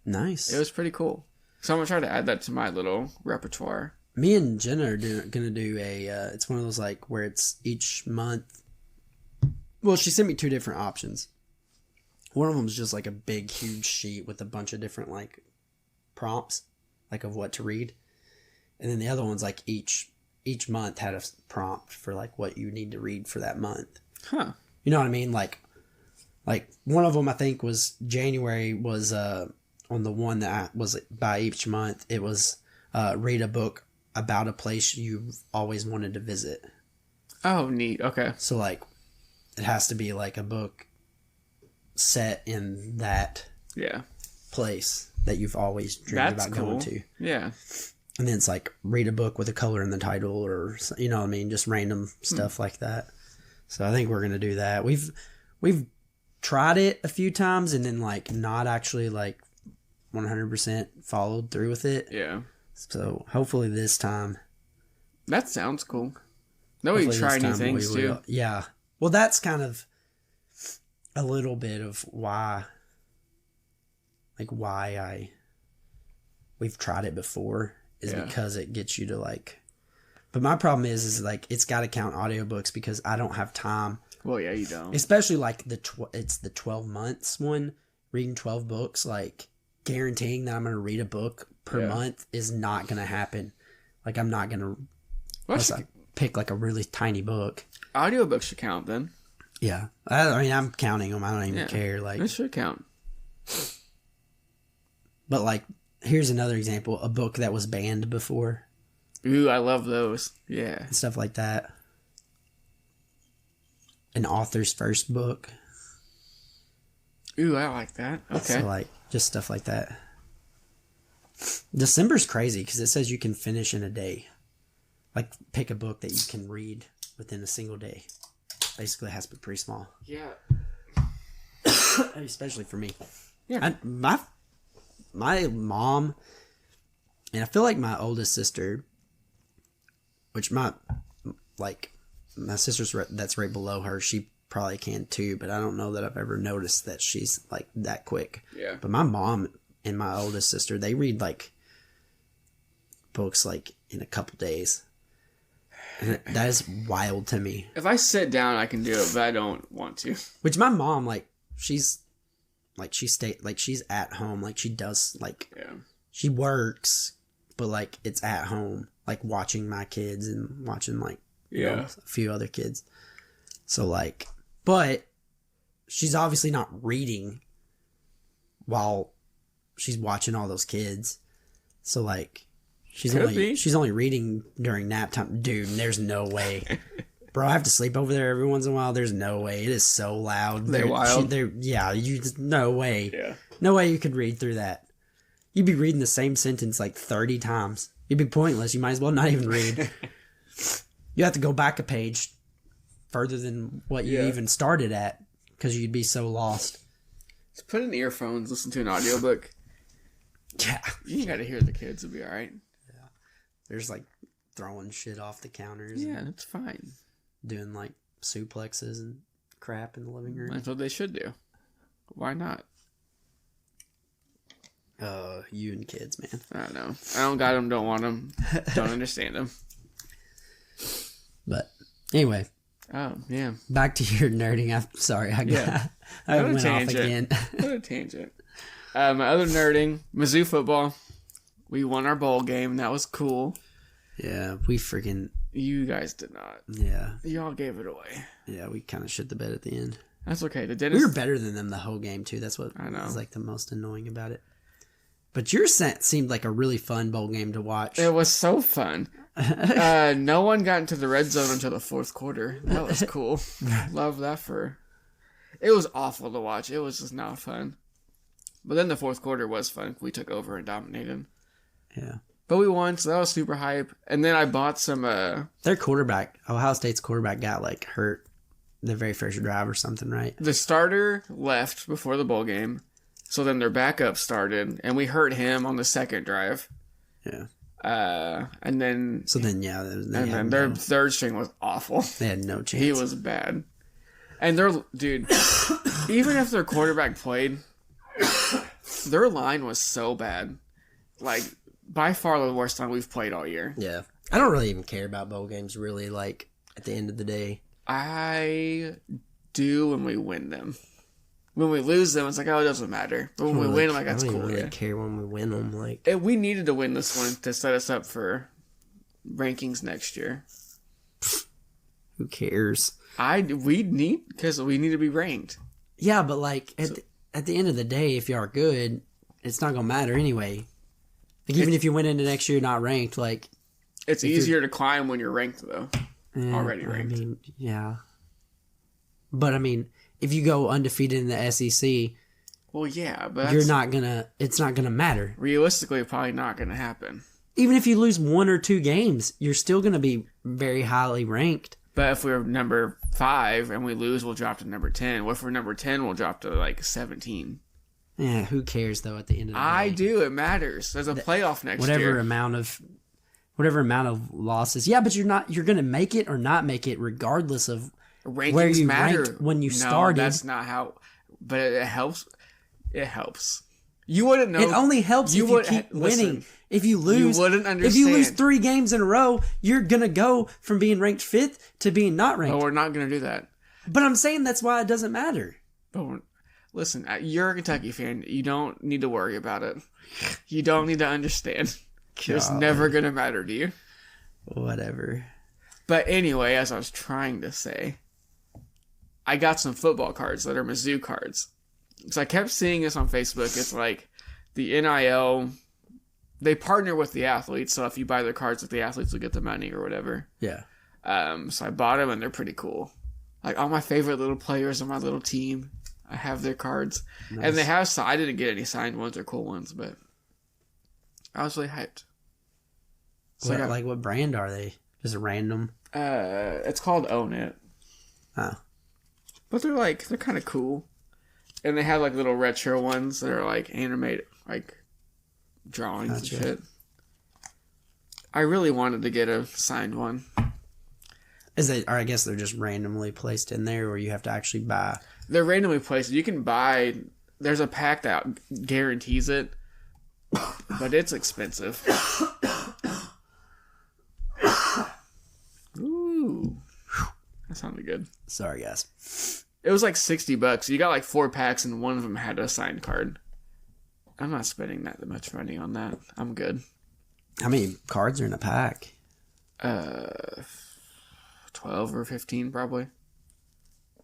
Nice. It was pretty cool. So I'm going to try to add that to my little repertoire. Me and Jenna are going to do it's one of those like where it's each month. Well, she sent me 2 different options. One of them is just like a big, huge sheet with a bunch of different like prompts, like of what to read. And then the other one's like each month had a prompt for like what you need to read for that month. Huh. You know what I mean? Like one of them I think was January was on the one that was by each month, it was read a book about a place you've always wanted to visit. Oh, neat. Okay. So, like, it has to be, like, a book set in that place that you've always dreamed about going to. Yeah. And then it's, like, read a book with a color in the title or, you know what I mean? Just random stuff like that. So, I think we're going to do that. We've tried it a few times and then, like, not actually, like, 100% followed through with it. Yeah. So hopefully this time. That sounds cool. No, we try new things too. Yeah. Well, that's kind of a little bit of why we've tried it before is because it gets you to like. But my problem is like it's got to count audiobooks because I don't have time. Well, yeah, you don't. Especially like it's the 12 months one, reading 12 books, like. Guaranteeing that I'm going to read a book per month is not going to happen. Like, I'm not going to unless I pick, like, a really tiny book. Audiobooks should count, then. Yeah. I mean, I'm counting them. I don't even care. Like, it should count. But, like, here's another example. A book that was banned before. Ooh, I love those. Yeah. And stuff like that. an author's first book. Ooh, I like that. Okay. So, like, just stuff like that. December's crazy because it says you can finish in a day. Like, pick a book that you can read within a single day. Basically, it has to be pretty small. Yeah. Especially for me. Yeah. My mom, and I feel like my oldest sister, which my sister's that's right below her, she probably can too, but I don't know that I've ever noticed that she's like that quick. Yeah. But my mom and my oldest sister, they read like books like in a couple days. And that is wild to me. If I sit down, I can do it, but I don't want to. Which my mom, she's at home, like she does, like, yeah, she works, but like it's at home, like watching my kids and watching like a few other kids. So like, but she's obviously not reading while she's watching all those kids. So like, she's only reading during nap time. Dude, there's no way. Bro, I have to sleep over there every once in a while. There's no way. It is so loud. They're wild. No way. Yeah. No way you could read through that. You'd be reading the same sentence like 30 times. You'd be pointless. You might as well not even read. You have to go back a page further than what you even started at because you'd be so lost. Just put in earphones, listen to an audiobook. Yeah. You gotta hear the kids. It'll be alright. Yeah. There's like throwing shit off the counters. Yeah, that's fine. Doing like suplexes and crap in the living room. That's what they should do. Why not? You and kids, man. I don't know. I don't got them, don't want them, don't understand them. But anyway. Oh, yeah. Back to your nerding. I'm sorry. I went off again. What a tangent. My other nerding, Mizzou football. We won our bowl game. That was cool. Yeah, we freaking... You guys did not. Yeah. Y'all gave it away. Yeah, we kind of shit the bed at the end. That's okay. We were better than them the whole game, too. That's what was like the most annoying about it. But your set seemed like a really fun bowl game to watch. It was so fun. No one got into the red zone until the fourth quarter. That was cool. Love that for... It was awful to watch. It was just not fun. But then the fourth quarter was fun. We took over and dominated. Yeah. But we won, so that was super hype. And then I bought some... Their quarterback, Ohio State's quarterback, got like hurt the very first drive or something, right? The starter left before the bowl game. So then their backup started, and we hurt him on the second drive. Yeah. And then... So then, yeah. then their third string was awful. They had no chance. He was bad. And dude, even if their quarterback played, their line was so bad. Like, by far the worst line we've played all year. Yeah. I don't really even care about bowl games, really, like, at the end of the day. I do when we win them. When we lose them, it's like, oh, it doesn't matter. But when we win them, like, that's cool. I don't really care when we win them. Like, we needed to win this one to set us up for rankings next year. Who cares? We need to be ranked. Yeah, but like at the end of the day, if you are good, it's not gonna matter anyway. Like even if you went into next year not ranked, like it's easier to climb when you're ranked though. Already ranked. I mean, yeah. But I mean, if you go undefeated in the SEC, well, yeah, but it's not gonna matter. Realistically, probably not gonna happen. Even if you lose 1 or 2 games, you're still gonna be very highly ranked. But if we're number 5 and we lose, we'll drop to number 10. What if we're number 10, we'll drop to like 17. Yeah, who cares though? At the end of the day, I do. It matters. There's a playoff next year. Whatever amount of losses. Yeah, but you're gonna make it or not make it regardless of rankings where you matter ranked when you started. That's not how. But it helps. It helps. You wouldn't know. It only helps if you keep winning. If you lose, you wouldn't understand. If you lose 3 games in a row, you're gonna go from being ranked 5th to being not ranked. But we're not gonna do that. But I'm saying that's why it doesn't matter. But listen, you're a Kentucky fan. You don't need to worry about it. You don't need to understand. It's never gonna matter to you. Whatever. But anyway, as I was trying to say, I got some football cards that are Mizzou cards. So I kept seeing this on Facebook. It's like the NIL. They partner with the athletes, so if you buy their cards, the athletes will get the money or whatever. Yeah. So I bought them, and they're pretty cool. Like all my favorite little players on my little team, I have their cards. Nice. And they have, I didn't get any signed ones or cool ones, but I was really hyped. So what brand are they? Just random? It's called Own It. Oh. But they're kind of cool. And they have like little retro ones that are like animated, like drawings and shit. I really wanted to get a signed one. Or I guess they're just randomly placed in there, or you have to actually buy. They're randomly placed. You can buy. There's a pack that guarantees it, but it's expensive. Ooh, that sounded good. Sorry, guys. It was like $60. You got like 4 packs, and one of them had a signed card. I'm not spending that much money on that. I'm good. How many cards are in a pack? 12 or 15 probably.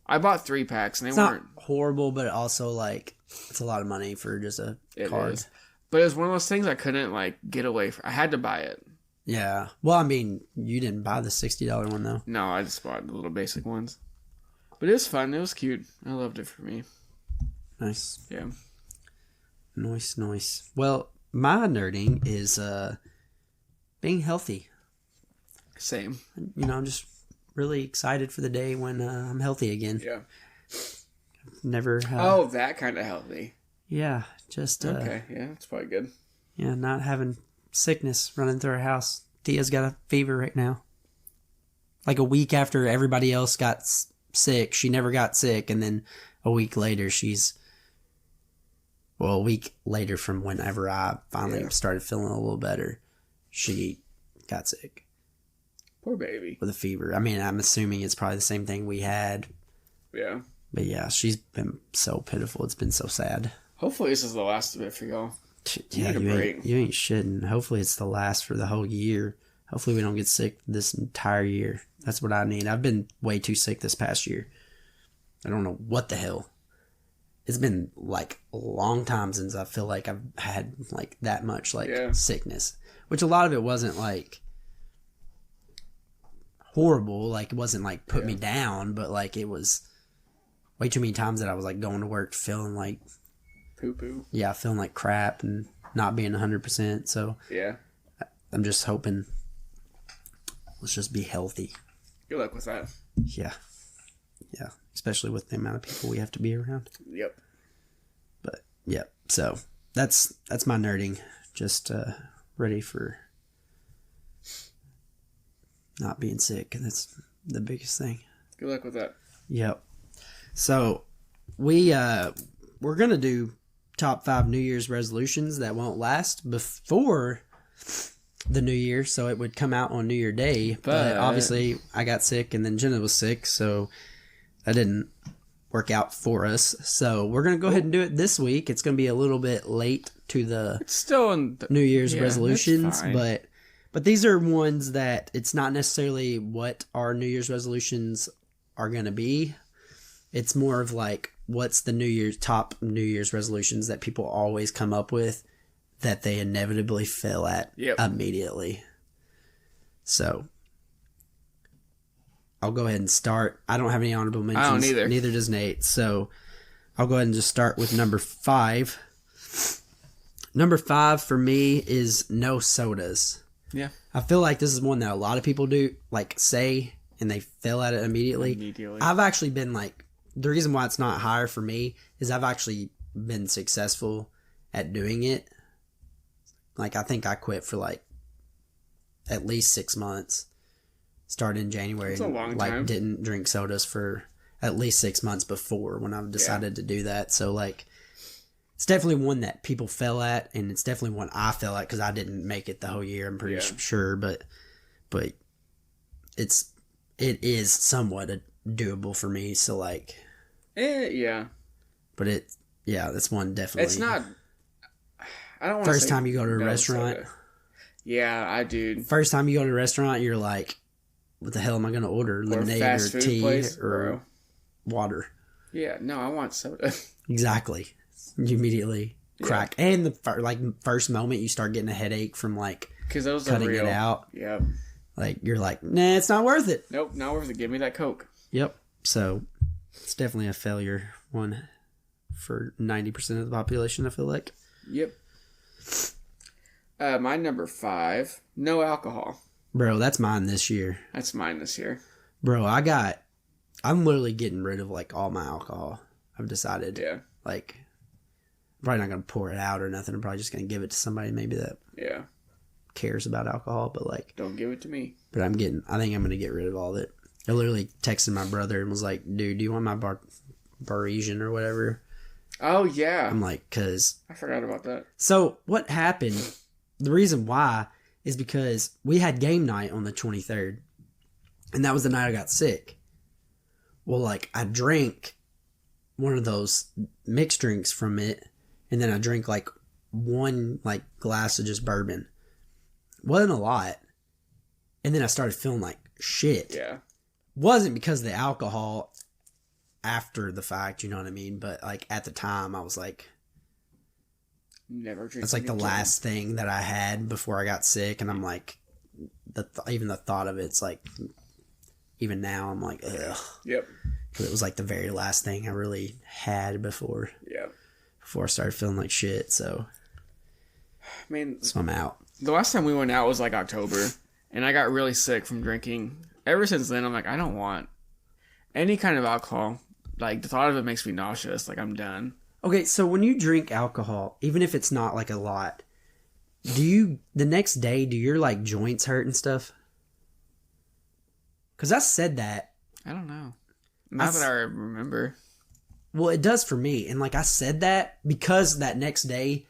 I bought 3 packs and it's weren't not horrible, but also like it's a lot of money for just a card. Is. But it was one of those things I couldn't like get away from. I had to buy it. Yeah. Well, I mean, you didn't buy the $60 one though. No, I just bought the little basic ones. But it was fun. It was cute. I loved it for me. Nice. Yeah. Nice. Well, my nerding is being healthy. Same. You know, I'm just really excited for the day when I'm healthy again. Yeah. Never. That kind of healthy. Yeah, just. Okay, yeah, that's probably good. Yeah, not having sickness running through our house. Tia's got a fever right now. Like a week after everybody else got sick, she never got sick, and then a week later a week later from whenever I finally started feeling a little better, she got sick. Poor baby. With a fever. I mean, I'm assuming it's probably the same thing we had. Yeah. But yeah, she's been so pitiful. It's been so sad. Hopefully this is the last of it for y'all. Yeah, you ain't shitting. Hopefully it's the last for the whole year. Hopefully we don't get sick this entire year. That's what I need. I've been way too sick this past year. I don't know what the hell. It's been like a long time since I feel like I've had like that much sickness. Which a lot of it wasn't like horrible. Like it wasn't like put me down, but like it was way too many times that I was like going to work feeling like poo-poo. Yeah, feeling like crap and not being 100%. So yeah, I'm just hoping. Let's just be healthy. Good luck with that. Yeah. Especially with the amount of people we have to be around. Yep. But yeah, so that's my nerding. Just ready for not being sick, and that's the biggest thing. Good luck with that. Yep. So we're gonna do top 5 New Year's resolutions that won't last before the New Year, so it would come out on New Year Day. But obviously, I got sick, and then Jenna was sick, so that didn't work out for us. So we're gonna go ahead and do it this week. It's gonna be a little bit late to the it's still in New Year's resolutions, but these are ones that it's not necessarily what our New Year's resolutions are gonna be. It's more of like what's the top New Year's resolutions that people always come up with that they inevitably fail at immediately. So I'll go ahead and start. I don't have any honorable mentions. I don't either. Neither does Nate. So I'll go ahead and just start with number 5. Number 5 for me is no sodas. Yeah. I feel like this is one that a lot of people do, like say, and they fail at it immediately. I've actually been like, the reason why it's not higher for me is I've actually been successful at doing it. Like, I think I quit for like at least 6 months. Started in January. That's a long time. Didn't drink sodas for at least 6 months before when I decided to do that. So like, it's definitely one that people fell at, and it's definitely one I fell at because I didn't make it the whole year. I'm pretty sure, but it is somewhat doable for me. So like, yeah. But that's one definitely. It's not. I don't want first time you go to a restaurant. Soda. Yeah, I do. First time you go to a restaurant, you're like, what the hell am I going to order? Lemonade or tea or water? Yeah, no, I want soda. Exactly. You immediately crack. And the first moment you start getting a headache from like cutting it out. Yep. Like you're like, nah, it's not worth it. Nope, not worth it. Give me that Coke. Yep. So it's definitely a failure one for 90% of the population, I feel like. Yep. My number 5, no alcohol. Bro, that's mine this year. That's mine this year. Bro, I'm literally getting rid of like all my alcohol. I've decided. Yeah. Like, I'm probably not going to pour it out or nothing. I'm probably just going to give it to somebody maybe that cares about alcohol, but like. Don't give it to me. But I think I'm going to get rid of all of it. I literally texted my brother and was like, dude, do you want my Parisian or whatever? Oh, yeah. I'm like, cause. I forgot about that. So what happened, the reason why is because we had game night on the 23rd. And that was the night I got sick. Well, like, I drank one of those mixed drinks from it. And then I drank, like, one, like, glass of just bourbon. Wasn't a lot. And then I started feeling like shit. Yeah. Wasn't because of the alcohol after the fact, you know what I mean? But, like, at the time, I was like... Never drink. That's, like, the last thing that I had before I got sick. And I'm like... even the thought of it's, like... Even now, I'm like, ugh. Yep. Because it was like the very last thing I really had before. Yeah. Before I started feeling like shit, so. I mean. So I'm out. The last time we went out was like October, and I got really sick from drinking. Ever since then, I'm like, I don't want any kind of alcohol. Like, the thought of it makes me nauseous. Like, I'm done. Okay, so when you drink alcohol, even if it's not like a lot, the next day, do your like joints hurt and stuff? Because I said that. I don't know. Not that I remember. Well, it does for me. And, like, I said that because that next day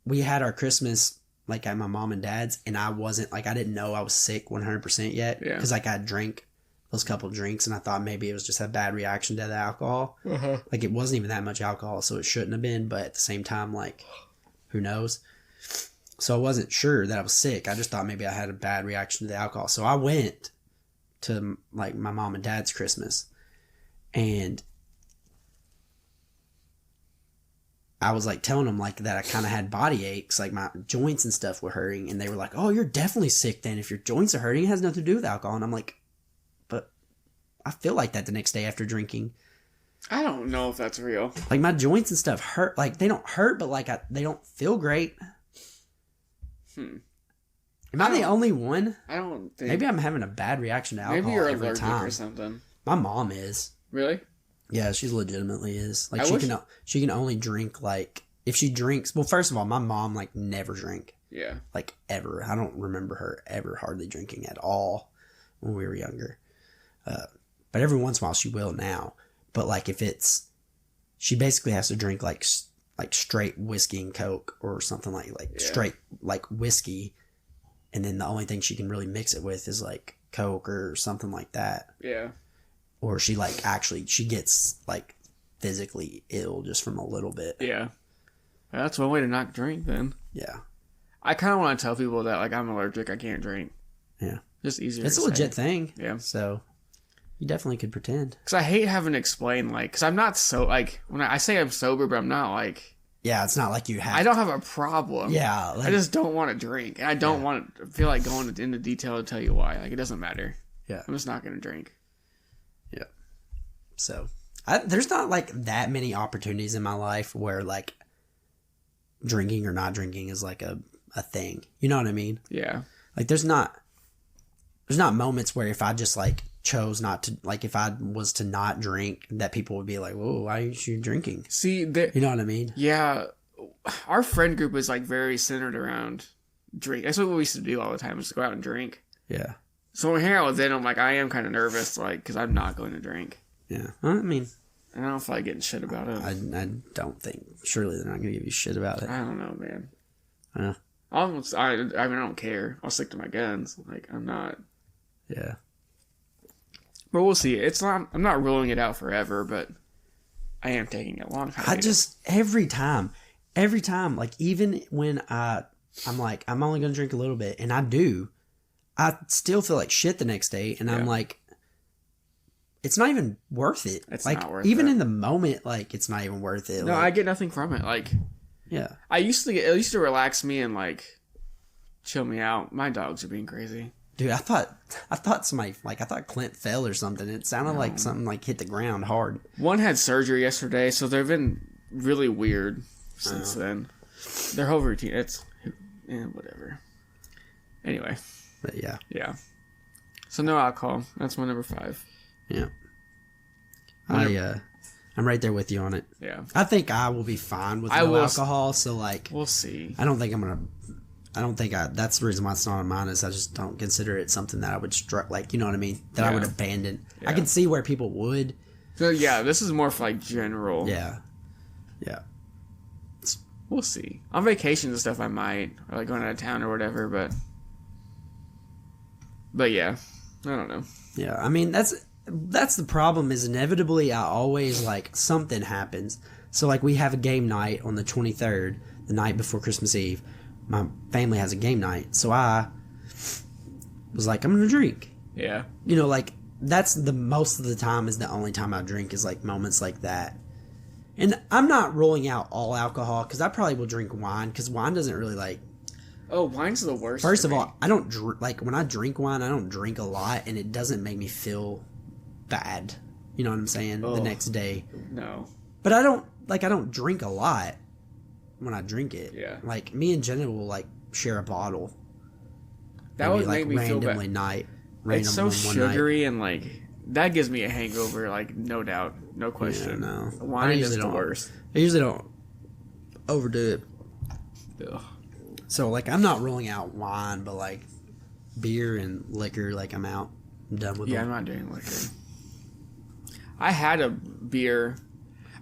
we had our Christmas, like, at my mom and dad's. And I wasn't, like, I didn't know I was sick 100% yet. Yeah. Because, like, I drank those couple drinks. And I thought maybe it was just a bad reaction to the alcohol. Uh-huh. Like, it wasn't even that much alcohol. So it shouldn't have been. But at the same time, like, who knows? So I wasn't sure that I was sick. I just thought maybe I had a bad reaction to the alcohol. So I went to like my mom and dad's Christmas, and I was like telling them like that I kind of had body aches, like my joints and stuff were hurting, and they were like, oh, you're definitely sick then if your joints are hurting. It has nothing to do with alcohol. And I'm like, but I feel like that the next day after drinking. I don't know if that's real. Like my joints and stuff hurt. Like they don't hurt, but like they don't feel great. Am I the only one? I don't think. Maybe I'm having a bad reaction to alcohol. Maybe you're every allergic time. or something. My mom is. Really? Yeah, she legitimately is. Like she can only drink like if she drinks. Well, first of all, my mom like never drank. Yeah. Like ever. I don't remember her ever hardly drinking at all when we were younger. But every once in a while she will now. But like if it's, she basically has to drink like straight whiskey and Coke or something like straight like whiskey. And then the only thing she can really mix it with is like Coke or something like that. Yeah. Or she like actually, she gets like physically ill just from a little bit. Yeah. That's one way to not drink then. Yeah. I kind of want to tell people that like I'm allergic, I can't drink. Yeah. Just easier It's a legit thing. Yeah. So you definitely could pretend. Because I hate having to explain like, because I'm not so like, when I say I'm sober, but I'm not like. Yeah, it's not like you have. I don't have a problem. Yeah. Like, I just don't want to drink. And I don't want to feel like going into detail to tell you why. Like, it doesn't matter. Yeah. I'm just not going to drink. Yeah. So, there's not like that many opportunities in my life where like drinking or not drinking is like a thing. You know what I mean? Yeah. Like, there's not moments where if I just like chose not to, like if I was to not drink, that people would be like, whoa, why aren't you drinking? See, you know what I mean? Yeah. Our friend group is like very centered around drink. That's what we used to do all the time, is to go out and drink. Yeah. So when we hang out with them, I'm like, I am kind of nervous, like, because I'm not going to drink. Yeah. I mean, I don't feel like getting shit about it. I don't think, surely they're not going to give you shit about it. I don't know, man. Yeah. I mean, I don't care. I'll stick to my guns. Like, I'm not. Yeah. But we'll see. I'm not ruling it out forever, but I am taking a long time. Every time, like even when I'm like, I'm only going to drink a little bit, and I still feel like shit the next day, and I'm like, it's not even worth it. It's like, not worth even it. in the moment, like, it's not even worth it. No, like, I get nothing from it. Like, yeah. it used to relax me and like chill me out. My dogs are being crazy. Dude, I thought somebody, like, I thought Clint fell or something. It sounded like something, like, hit the ground hard. One had surgery yesterday, so they've been really weird since then. Their whole routine, it's, whatever. Anyway. But yeah. Yeah. So no alcohol. That's my number 5. Yeah. I'm right there with you on it. Yeah. I think I will be fine with no alcohol, so, like... We'll see. I don't think that's the reason why it's not on mine, is I just don't consider it something that I would like, you know what I mean? That I would abandon. Yeah. I can see where people would. So, yeah, this is more for, like, general. Yeah. Yeah. We'll see. On vacations and stuff, I might. Or, like, going out of town or whatever, But, yeah. I don't know. Yeah, I mean, that's the problem, is inevitably I always, like, something happens. So, like, we have a game night on the 23rd, the night before Christmas Eve. My family has a game night, so I was like, I'm gonna drink. Yeah. You know, like, that's the most of the time is the only time I drink, is, like, moments like that. And I'm not ruling out all alcohol, because I probably will drink wine, because wine doesn't really, like... Oh, wine's the worst. First of all, I don't like, when I drink wine, I don't drink a lot, and it doesn't make me feel bad. You know what I'm saying? The next day. No. But I don't drink a lot when I drink it. Yeah. Like, me and Jenna will, like, share a bottle. That would make me feel bad. It's so sugary and, like, that gives me a hangover, like, no doubt. No question. Yeah, no. Wine is the worst. I usually don't overdo it. Ugh. So, like, I'm not ruling out wine, but, like, beer and liquor, like, I'm out. I'm done with them. Yeah, I'm not doing liquor. I had a beer.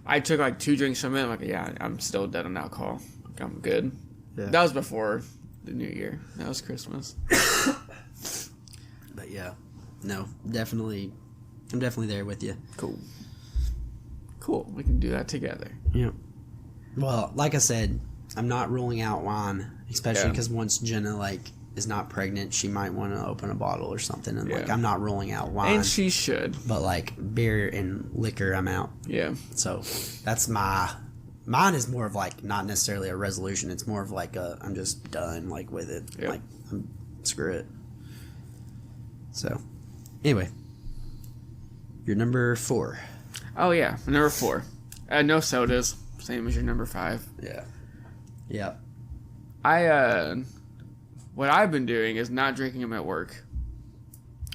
I took, like, 2 drinks from it. I'm like, yeah, I'm still dead on alcohol. Like, I'm good. Yeah. That was before the New Year. That was Christmas. But, yeah. No, definitely. I'm definitely there with you. Cool. We can do that together. Yeah. Well, like I said, I'm not ruling out wine, especially because once Jenna, like, is not pregnant, she might want to open a bottle or something. And, like, I'm not ruling out wine. And she should. But, like, beer and liquor, I'm out. Yeah. So, that's mine is more of, like, not necessarily a resolution. It's more of, like, I'm just done, like, with it. Yep. Like, screw it. So, anyway. Your number 4. Oh, yeah. Number 4. No sodas. Same as your number 5. Yeah. Yeah. What I've been doing is not drinking them at work.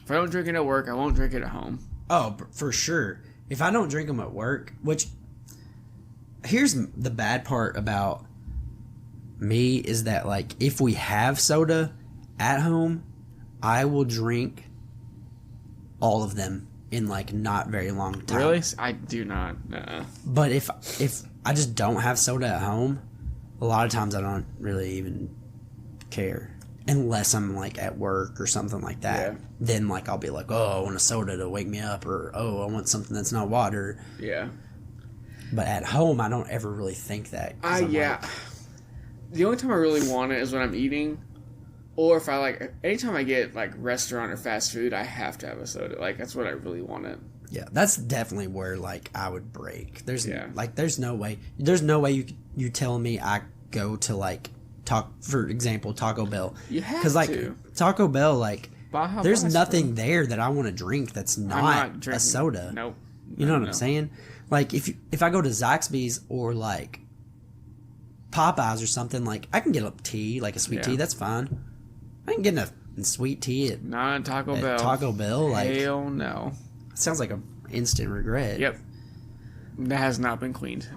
If I don't drink it at work, I won't drink it at home. Oh, for sure. If I don't drink them at work, which, here's the bad part about me, is that, like, if we have soda at home, I will drink all of them in, like, not very long time. Really? I do not. Nuh-uh. But if I just don't have soda at home, a lot of times I don't really even care. Unless I'm, like, at work or something like that. Yeah. Then, like, I'll be like, oh, I want a soda to wake me up. Or, oh, I want something that's not water. Yeah. But at home, I don't ever really think that. Yeah. Like, the only time I really want it is when I'm eating. Or if I, like, anytime I get, like, restaurant or fast food, I have to have a soda. Like, that's what I really want it. Yeah, that's definitely where, like, I would break. There's no way. There's no way you telling me I go to, like, for example, Taco Bell. You have to. Because, like, Taco Bell, like, there's nothing there that I want to drink that's not a soda. Nope. You know what I'm saying? Like, if I go to Zaxby's or, like, Popeyes or something, like, I can get a tea, like a sweet tea. That's fine. I can get a sweet tea at not Taco Bell. Taco Bell, like, hell no. Sounds like an instant regret. Yep. That has not been cleaned.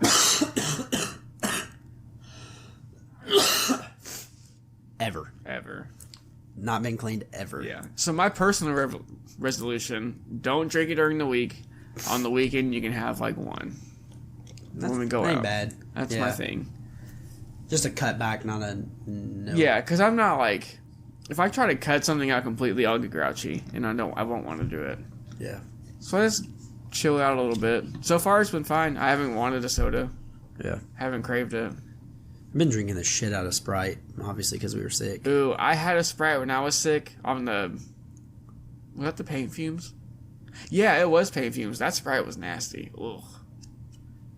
Ever. Not been cleaned ever. Yeah. So my personal resolution, don't drink it during the week. On the weekend, you can have, like, one. When we go ain't out. Bad. That's my thing. Just a cutback, not a no. Yeah, because I'm not, like... If I try to cut something out completely, I'll get grouchy. And I won't want to do it. Yeah. So I just chill out a little bit. So far, it's been fine. I haven't wanted a soda. Yeah. Haven't craved it. I've been drinking the shit out of Sprite, obviously, because we were sick. Ooh, I had a Sprite when I was sick on the... Was that the paint fumes? Yeah, it was paint fumes. That Sprite was nasty. Ugh.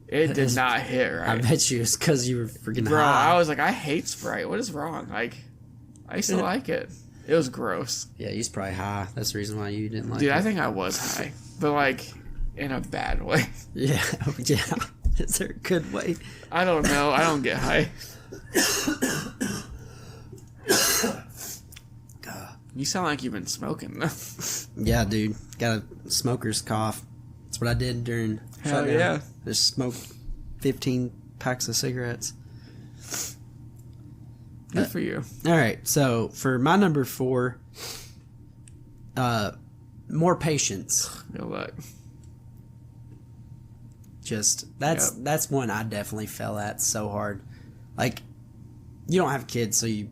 It did not hit right. I bet you it's because you were freaking Bro, high. I was like, I hate Sprite. What is wrong? Like, I used to like it. It was gross. Yeah, he's probably high. That's the reason why you didn't like Dude, it. I think I was high. But, like, in a bad way. Yeah. Yeah. Is there a good way? I don't know. I don't get high. You sound like you've been smoking. Yeah, dude. Got a smoker's cough. That's what I did during Hell yeah. Just smoked 15 packs of cigarettes. Good for you. All right. So for my number 4, more patience. Good luck. Just that's one I definitely fell at so hard. Like, you don't have kids, so you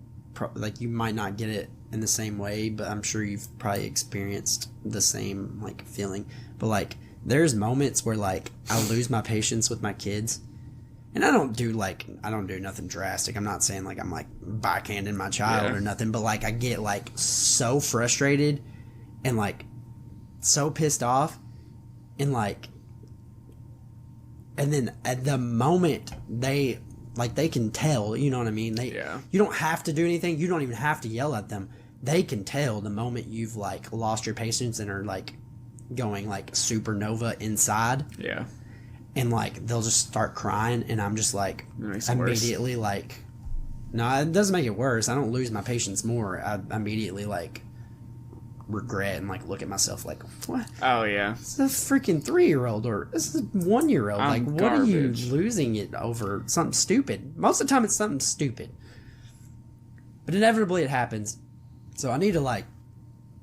you might not get it in the same way, but I'm sure you've probably experienced the same like feeling. But like, there's moments where like I lose my patience with my kids, and I don't do nothing drastic. I'm not saying like I'm like backhanding my child or nothing, but like I get like so frustrated and like so pissed off, and like, and then at the moment they can tell, you know what I mean? You don't have to do anything. You don't even have to yell at them. They can tell the moment you've like lost your patience and are like going like supernova inside. Yeah. And like they'll just start crying, and I'm just like immediately like, no, it doesn't make it worse. I don't lose my patience more. I immediately like regret and like look at myself like, what? Oh yeah, it's a freaking 3-year-old or this is a 1-year-old. Like, what are you losing it over? Something stupid. Most of the time it's something stupid, but inevitably it happens. So I need to like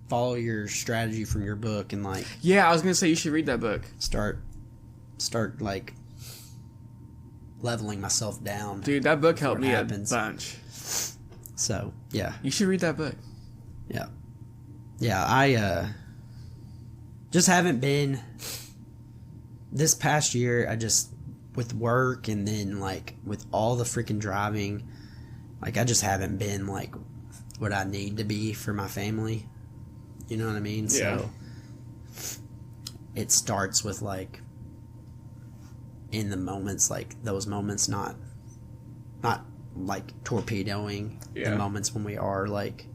follow your strategy from your book and like, yeah, I was gonna say you should read that book. Start like leveling myself down. Dude, that book helped me a bunch. So yeah, you should read that book. Yeah. Yeah, I just haven't been this past year. I just, with work and then like with all the freaking driving, like I just haven't been like what I need to be for my family. You know what I mean? Yeah. So it starts with like in the moments, like those moments, not like torpedoing the moments when we are like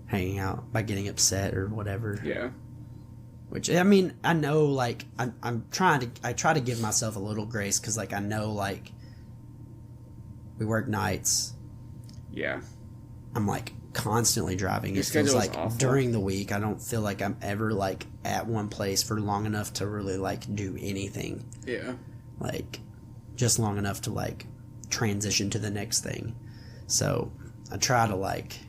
hanging out by getting upset or whatever. Yeah. Which, I mean, I know, like, I try to give myself a little grace, because, like, I know, like, we work nights. Yeah. I'm, like, constantly driving. It feels like awful. During the week, I don't feel like I'm ever, like, at one place for long enough to really, like, do anything. Yeah. Like, just long enough to, like, transition to the next thing. So, I try to, like,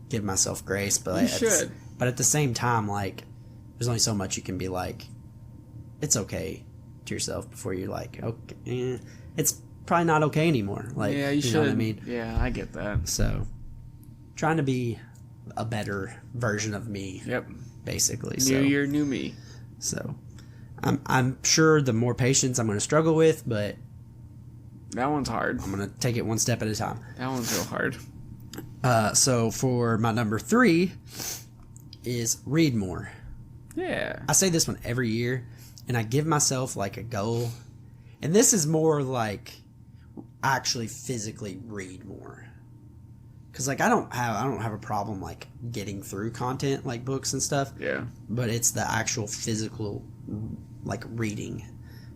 give myself grace, but but at the same time, like, there's only so much you can be like, it's okay to yourself before you're like, okay, it's probably not okay anymore. Like, yeah, you should. Know what I mean? Yeah, I get that. So, trying to be a better version of me. Yep. Basically. New year, new me. So, I'm sure the more patience I'm going to struggle with, but that one's hard. I'm going to take it one step at a time. That one's real hard. So for my number 3 is read more. Yeah. I say this one every year, and I give myself like a goal, and this is more like actually physically read more. Cause like I don't have a problem like getting through content like books and stuff. Yeah. But it's the actual physical like reading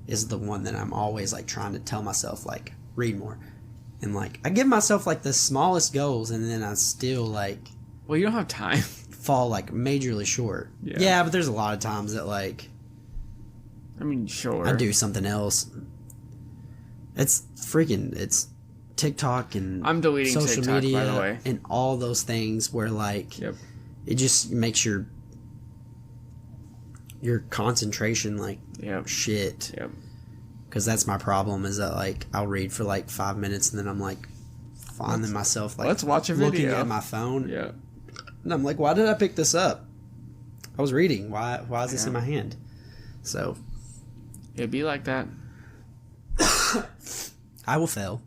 is the one that I'm always like trying to tell myself like read more. And, like, I give myself, like, the smallest goals, and then I still, like... Well, you don't have time. Fall, like, majorly short. Yeah, but there's a lot of times that, like... I mean, sure. I do something else. It's TikTok and... I'm deleting social TikTok, media, by the way. And all those things where, like... Yep. It just makes your concentration, like, shit. Yep. Because that's my problem is that, like, I'll read for, like, 5 minutes and then I'm, like, finding myself, like, let's watch a video. Looking at my phone. Yeah. And I'm like, why did I pick this up? I was reading. Why is this in my hand? So. It'd be like that. I will fail.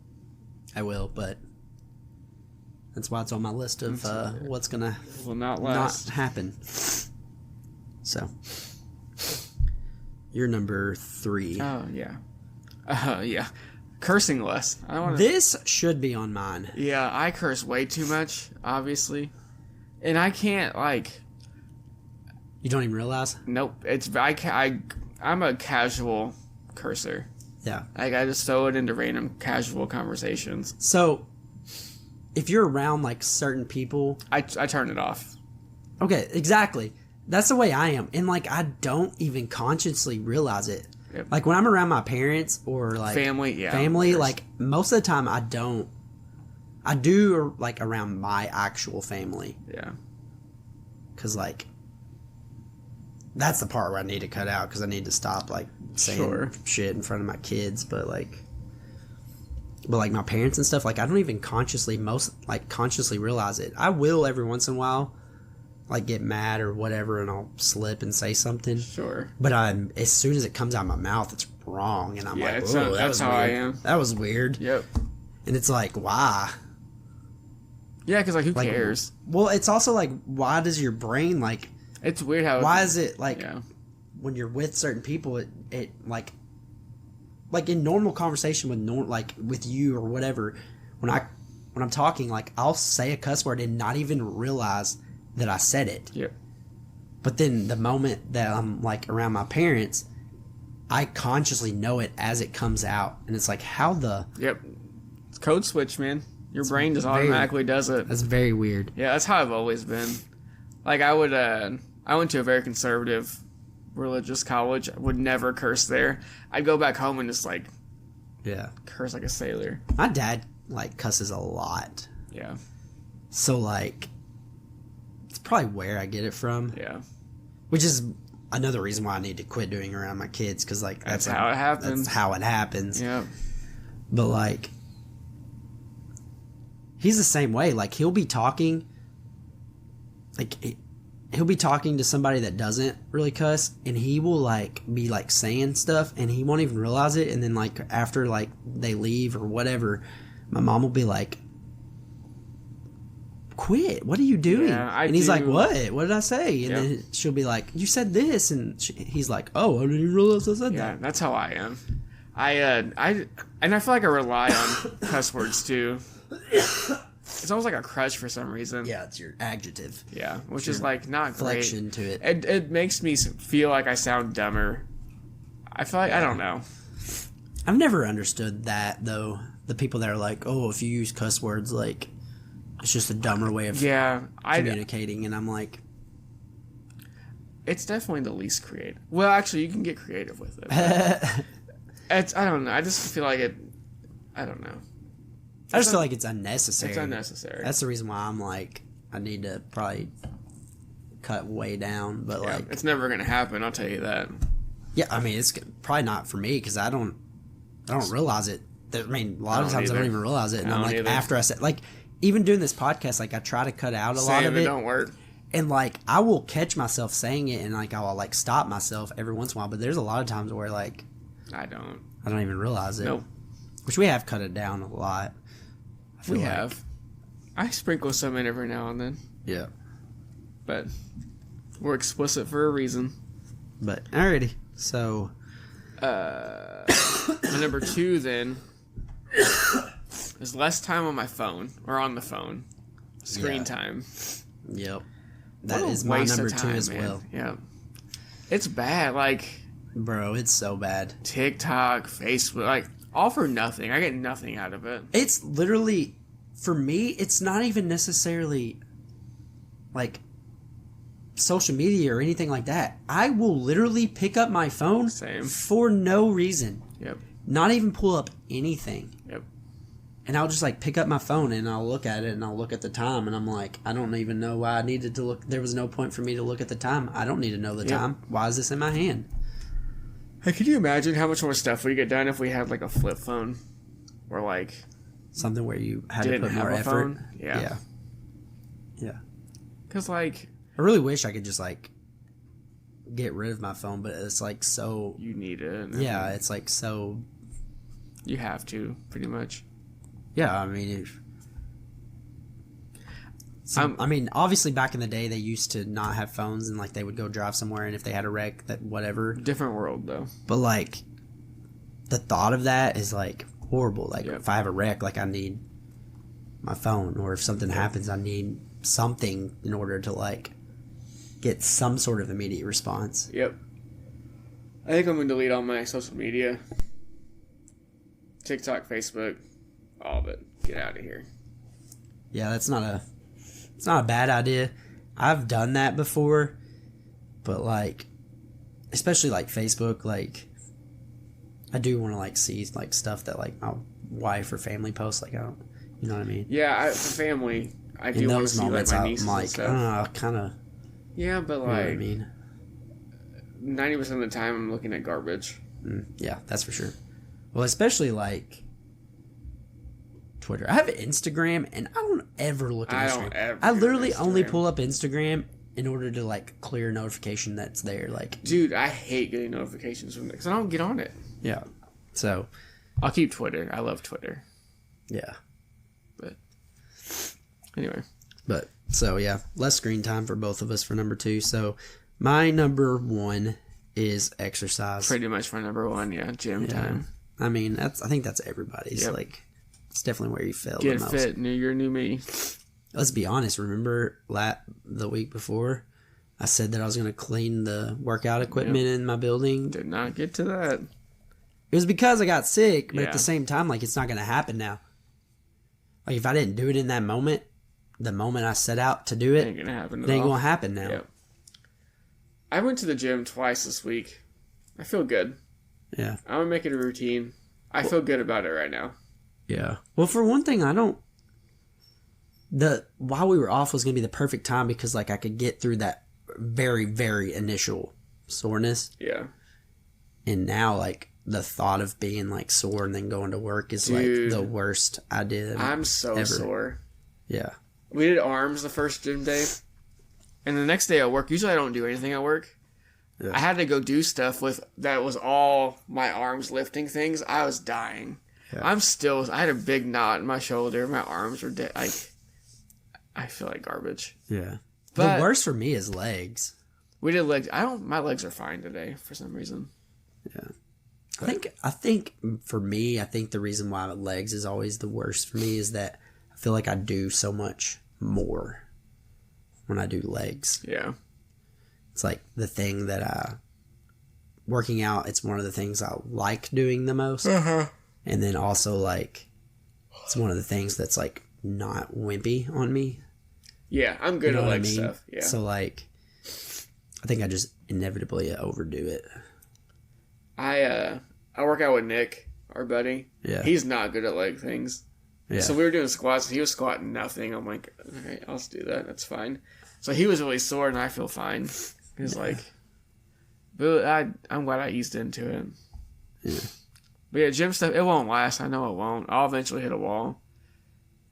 I will, but that's why it's on my list of what's going to not happen. So. You're number 3. Oh, yeah. Yeah. cursing less. I don't want This should be on mine. Yeah, I curse way too much, obviously, and I can't like. You don't even realize? Nope. I'm a casual cursor. Yeah. Like I just throw it into random casual conversations. So, if you're around like certain people, I turn it off. Okay, exactly. That's the way I am, and like I don't even consciously realize it. Yep. Like when I'm around my parents or like family, like most of the time I don't. I do like around my actual family. Yeah. Because like that's the part where I need to cut out because I need to stop like saying shit in front of my kids, but like my parents and stuff, like I don't even consciously realize it. I will every once in a while like get mad or whatever and I'll slip and say something. Sure. But as soon as it comes out of my mouth, it's wrong and I'm like, "Oh, that's how weird. I am. That was weird." Yep. And it's like, why? Yeah, because like who cares? Well, it's also like, why does your brain like? It's weird how. Why is it like when you're with certain people, it like in normal conversation with you or whatever, when I'm talking, like I'll say a cuss word and not even realize that I said it. Yep. But then the moment that I'm like around my parents, I consciously know it as it comes out, and it's like, how the? Yep. It's code switch, man. Your brain just automatically does it. That's very weird. Yeah, that's how I've always been. Like I went to a very conservative religious college. I would never curse there. I'd go back home and just like curse like a sailor. My dad like cusses a lot. Yeah. So like it's probably where I get it from. Yeah. Which is another reason why I need to quit doing around my kids, because like that's how it happens. That's how it happens. Yeah. But like he's the same way. Like he'll be talking to somebody that doesn't really cuss, and he will like be like saying stuff and he won't even realize it, and then like after like they leave or whatever, my mom will be like, quit, what are you doing? And he's like, what did I say? And then she'll be like, you said this, and he's like, oh, I didn't even realize I said that. That's how I am. I feel like I rely on cuss words too. It's almost like a crutch for some reason. Yeah, it's your adjective. Yeah, which is like not flexion great. To it. It makes me feel like I sound dumber. I feel like I don't know. I've never understood that though. The people that are like, oh, if you use cuss words, like it's just a dumber way of communicating, and I'm like, it's definitely the least creative. Well, actually, you can get creative with it. I don't know. I just feel like it. I don't know. I just feel like it's unnecessary. It's unnecessary. That's the reason why I'm like, I need to probably cut way down. But like, it's never gonna happen. I'll tell you that. Yeah, I mean, it's probably not for me because I don't realize it. I mean, a lot of times I don't even realize it, and I'm like, after I said, like, even doing this podcast, like I try to cut out a lot of it. Don't work. And like, I will catch myself saying it, and like I'll like stop myself every once in a while. But there's a lot of times where like, I don't even realize it. Nope. Which we have cut it down a lot. We have. I sprinkle some in every now and then. Yeah. But we're explicit for a reason. But alrighty. So my number 2 then is less time on my phone or on the phone. Screen time. Yep. That is my number 2 as well. Yeah. It's bad. Like, bro, it's so bad. TikTok, Facebook, like, all for nothing. I get nothing out of it. It's literally, for me, it's not even necessarily like social media or anything like that. I will literally pick up my phone for no reason. Yep. Not even pull up anything. Yep. And I'll just like pick up my phone and I'll look at it and I'll look at the time and I'm like, I don't even know why I needed to look. There was no point for me to look at the time. I don't need to know the time. Why is this in my hand? Hey, could you imagine how much more stuff we get done if we had like a flip phone, or like something where you had to put more effort? Phone? Yeah. Because like, I really wish I could just like get rid of my phone, but it's like so you need it. Yeah, it's like so you have to pretty much. Yeah, I mean, I mean, obviously back in the day they used to not have phones and like they would go drive somewhere and if they had a wreck, that whatever. Different world though. But like the thought of that is like horrible. Like, if I have a wreck, like, I need my phone. Or if something happens, I need something in order to, like, get some sort of immediate response. Yep. I think I'm going to delete all my social media. TikTok, Facebook, all of it. Get out of here. Yeah, it's not a bad idea. I've done that before, but like, especially like Facebook, like, I do want to like see like stuff that like my wife or family posts. Like, I don't, you know what I mean? Yeah, for family, I do want to see like my nieces and stuff. I don't know, kind of. Yeah, but like, you know what I mean? 90% of the time, I'm looking at garbage. Yeah, that's for sure. Well, especially like Twitter. I have Instagram, and I don't ever look at Instagram. I literally only pull up Instagram in order to like clear a notification that's there. Like, dude, I hate getting notifications from it because I don't get on it. Yeah, so I'll keep Twitter. I love Twitter. Yeah, but anyway, so yeah, less screen time for both of us for number 2. So my number 1 is exercise. Pretty much my number 1. Yeah, gym time. I mean, I think that's everybody's. Yep. Like, it's definitely where you fail the most. Get fit, new year, new me. Let's be honest. Remember the week before, I said that I was going to clean the workout equipment in my building. Did not get to that. It was because I got sick, but at the same time, like, it's not going to happen now. Like, if I didn't do it in that moment, the moment I set out to do it, ain't gonna happen it ain't going to happen now. Yep. I went to the gym twice this week. I feel good. Yeah. I'm going to make it a routine. I feel good about it right now. Yeah. Well, for one thing, while we were off was going to be the perfect time because, like, I could get through that very, very initial soreness. Yeah. And now, like, the thought of being, like, sore and then going to work is, like, the worst idea I'm so ever. sore. Yeah. We did arms the first gym day. And the next day at work, usually I don't do anything at work. Yeah. I had to go do stuff that was all my arms lifting things. I was dying. Yeah. I had a big knot in my shoulder. My arms were dead. I feel like garbage. Yeah. But the worst for me is legs. We did legs. My legs are fine today for some reason. Yeah. I think for me, the reason why legs is always the worst for me is that I feel like I do so much more when I do legs. Yeah. It's like the thing that working out, it's one of the things I like doing the most. Uh-huh. And then also, like, it's one of the things that's, like, not wimpy on me. Yeah, I'm good at leg stuff. Yeah. So, like, I think I just inevitably overdo it. I work out with Nick, our buddy. Yeah. He's not good at leg things. Yeah. So we were doing squats. He was squatting nothing. I'm like, okay, I'll just do that. That's fine. So he was really sore, and I feel fine. He's like, but I'm glad I eased into it. Yeah. But yeah, gym stuff, it won't last. I know it won't. I'll eventually hit a wall.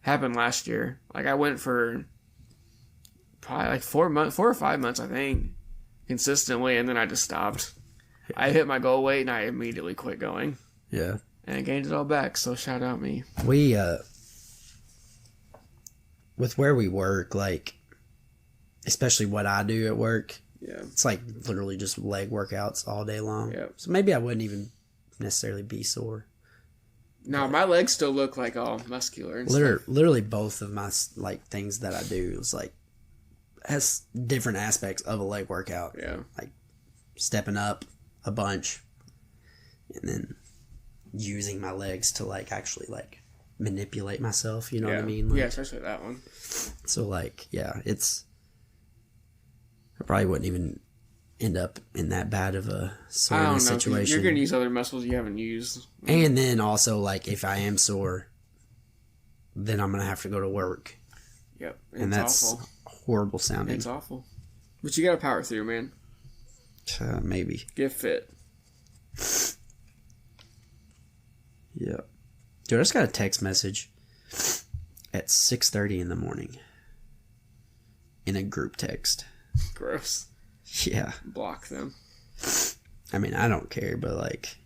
Happened last year. Like, I went for probably like 4 or 5 months, I think, consistently, and then I just stopped. I hit my goal weight, and I immediately quit going. Yeah. And I gained it all back, so shout out me. We, with where we work, like, especially what I do at work, it's like literally just leg workouts all day long. Yep. So maybe I wouldn't even necessarily be sore. No, my legs still look like all muscular and stuff. Literally both of my, like, things that I do is, like, has different aspects of a leg workout. Yeah. Like, stepping up a bunch and then using my legs to, like, actually, like, manipulate myself, you know what I mean? Like, yeah, especially that one. So, like, yeah, I probably wouldn't even end up in that bad of a soreness situation. You're going to use other muscles you haven't used. And then also, like, if I am sore, then I'm going to have to go to work. Yep. And that's awful. Horrible sounding. It's awful. But you got to power through, man. Maybe. Get fit. Yeah. Dude, I just got a text message at 6:30 in the morning in a group text. Gross. Yeah. Block them. I mean, I don't care, but, like,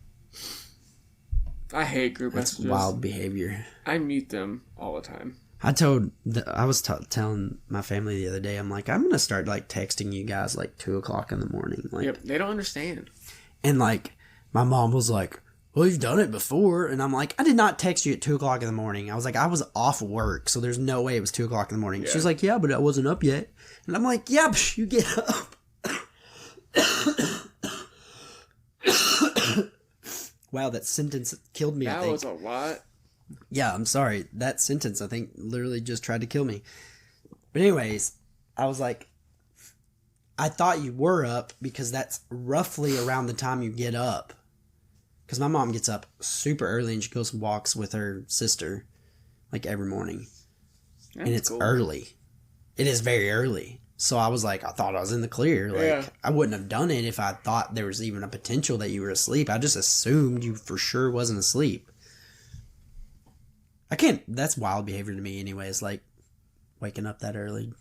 I hate group messages. That's wild behavior. I mute them all the time. I was telling my family the other day, I'm like, I'm going to start, like, texting you guys, like, 2 o'clock in the morning. Like, yep, they don't understand. And, like, my mom was like, well, you've done it before. And I'm like, I did not text you at 2 o'clock in the morning. I was like, I was off work, so there's no way it was 2 o'clock in the morning. Yeah. She's like, yeah, but I wasn't up yet. And I'm like, yeah, but you get up. Wow, that sentence killed me, I think. That was a lot. Yeah, I'm sorry. That sentence, I think, literally just tried to kill me. But anyways, I was like, I thought you were up because that's roughly around the time you get up. Because my mom gets up super early and she goes and walks with her sister, like every morning. That's and it's cool. Early. It is very early. So I was like, I thought I was in the clear. Like, yeah. I wouldn't have done it if I thought there was even a potential that you were asleep. I just assumed you for sure wasn't asleep. I can't, that's wild behavior to me anyways, like waking up that early.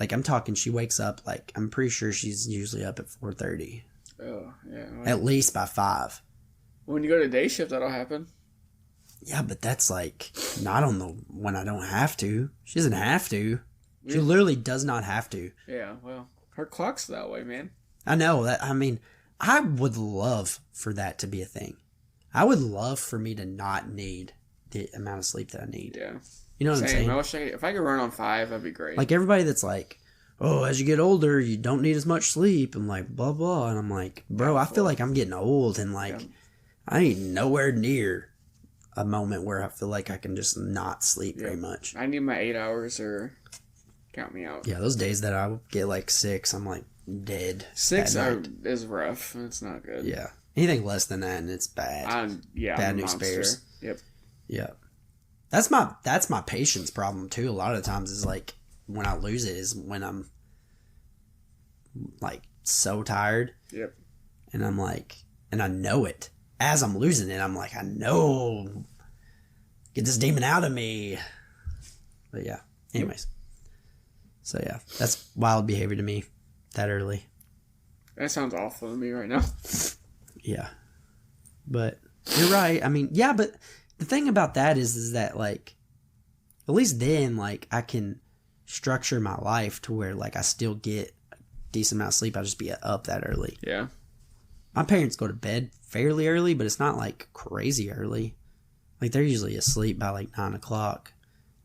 Like I'm talking, she wakes up, like I'm pretty sure she's usually up at 4:30. Oh, yeah. Well, at least by 5. When you go to day shift, that'll happen. Yeah, but that's like not on the, when I don't have to. She doesn't have to. She literally does not have to. Yeah, well, her clock's that way, man. I know that. I mean, I would love for that to be a thing. I would love for me to not need the amount of sleep that I need. Yeah. You know what I'm saying? I wish if I could run on 5, that'd be great. Like everybody that's like, oh, as you get older, you don't need as much sleep and like blah, blah. And I'm like, bro, I feel like I'm getting old and like I ain't nowhere near a moment where I feel like I can just not sleep very much. I need my 8 hours or count me out. Yeah, those days that I get like 6, I'm like dead. 6 is rough. It's not good. Yeah. Anything less than that and it's bad. Bad news bears. Yep. Yeah. That's my patience problem too. A lot of the times is like when I lose it is when I'm like so tired. Yep. And I'm like, and I know it. As I'm losing it, I'm like, I know. Get this demon out of me. But yeah. Anyways. So yeah. That's wild behavior to me that early. That sounds awful to me right now. Yeah. But you're right. I mean, yeah, but the thing about that is that like at least then like I can structure my life to where like I still get a decent amount of sleep. I'll just be up that early. Yeah. My parents go to bed fairly early, but it's not like crazy early. Like they're usually asleep by like 9 o'clock.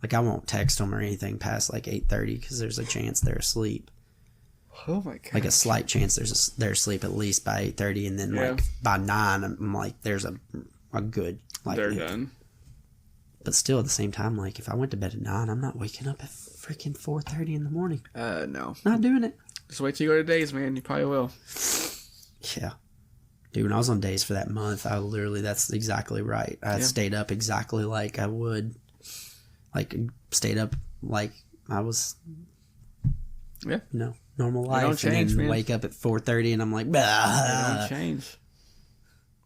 Like I won't text them or anything past like 8:30 because there's a chance they're asleep. Oh my god! Like a slight chance they're asleep at least by 8:30, and then like by 9, I'm like there's a good like they're done. But still, at the same time, like if I went to bed at 9, I'm not waking up at freaking 4:30 in the morning. No, not doing it. Just wait till you go to days, man. You probably will. Yeah, dude. When I was on days for that month, I literally that's exactly right. I stayed up exactly like I would, like stayed up like I was. Yeah, you know. Normal life, don't change, and then wake up at 4:30, and I'm like, bah. They don't change.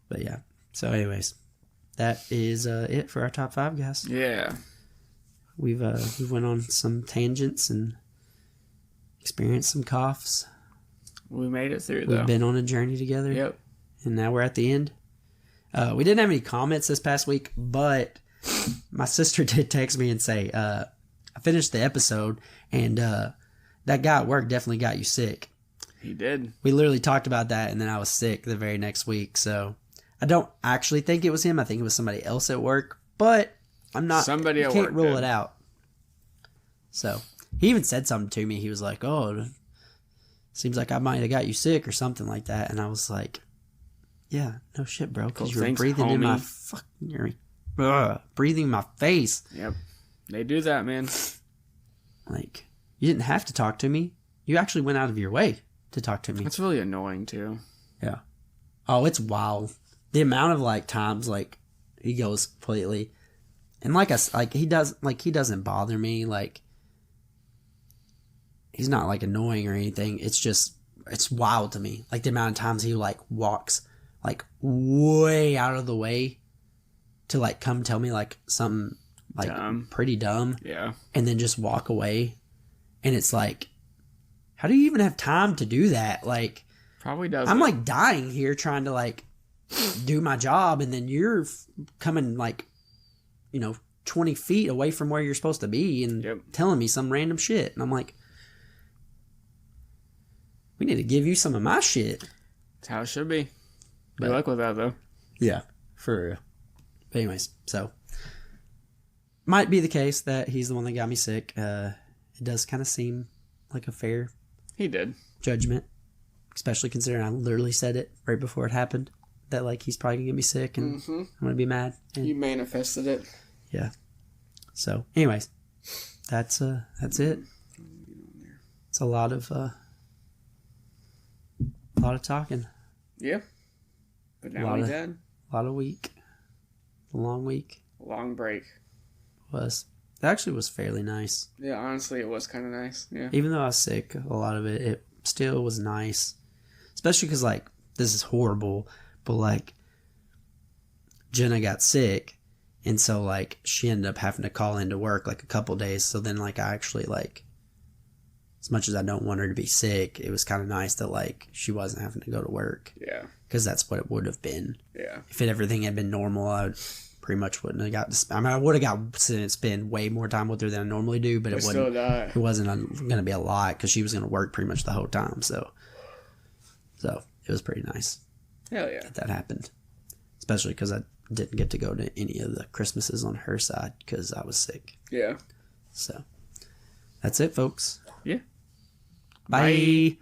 But yeah. So, anyways, that is it for our top 5, guys. Yeah. We've went on some tangents and experienced some coughs. We made it through. We've been on a journey together. Yep. And now we're at the end. We didn't have any comments this past week, but my sister did text me and say, I finished the episode, and that guy at work definitely got you sick. He did. We literally talked about that, and then I was sick the very next week. So I don't actually think it was him. I think it was somebody else at work. But I'm not. Somebody at work. Can't rule it out. So he even said something to me. He was like, "Oh, seems like I might have got you sick or something like that." And I was like, "Yeah, no shit, bro, because you're breathing in my fucking, breathing in my face." Yep, they do that, man. Like. You didn't have to talk to me. You actually went out of your way to talk to me. It's really annoying too. Yeah. Oh, it's wild. The amount of like times like he goes completely, and he doesn't bother me. Like he's not like annoying or anything. It's wild to me. Like the amount of times he like walks like way out of the way to like come tell me like something like pretty dumb. Yeah. And then just walk away. And it's like, how do you even have time to do that? Like, probably doesn't. I'm like dying here trying to like do my job, and then you're coming like, 20 feet away from where you're supposed to be and telling me some random shit. And I'm like, we need to give you some of my shit. That's how it should be. Good luck with that, though. Yeah, for real. But anyways, so might be the case that he's the one that got me sick. It does kind of seem like a fair judgment, especially considering I literally said it right before it happened, that like he's probably gonna get me sick and I'm gonna be mad. And, you manifested it. Yeah. So, anyways, that's it. It's a lot of talking. Yeah. But now we're done. A lot of week. A long week. A long break. It actually was fairly nice. Yeah, honestly, it was kind of nice. Yeah. Even though I was sick, a lot of it still was nice. Especially because, like, this is horrible, but, like, Jenna got sick, and so, like, she ended up having to call into work, like, a couple days. So then, like, I actually, like, as much as I don't want her to be sick, it was kind of nice that, like, she wasn't having to go to work. Yeah. Because that's what it would have been. Yeah. If everything had been normal, I pretty much wouldn't have got to... I mean, I would have got to spend way more time with her than I normally do, but it wasn't going to be a lot because she was going to work pretty much the whole time. So it was pretty nice. Hell yeah. That happened. Especially because I didn't get to go to any of the Christmases on her side because I was sick. Yeah. So that's it, folks. Yeah. Bye.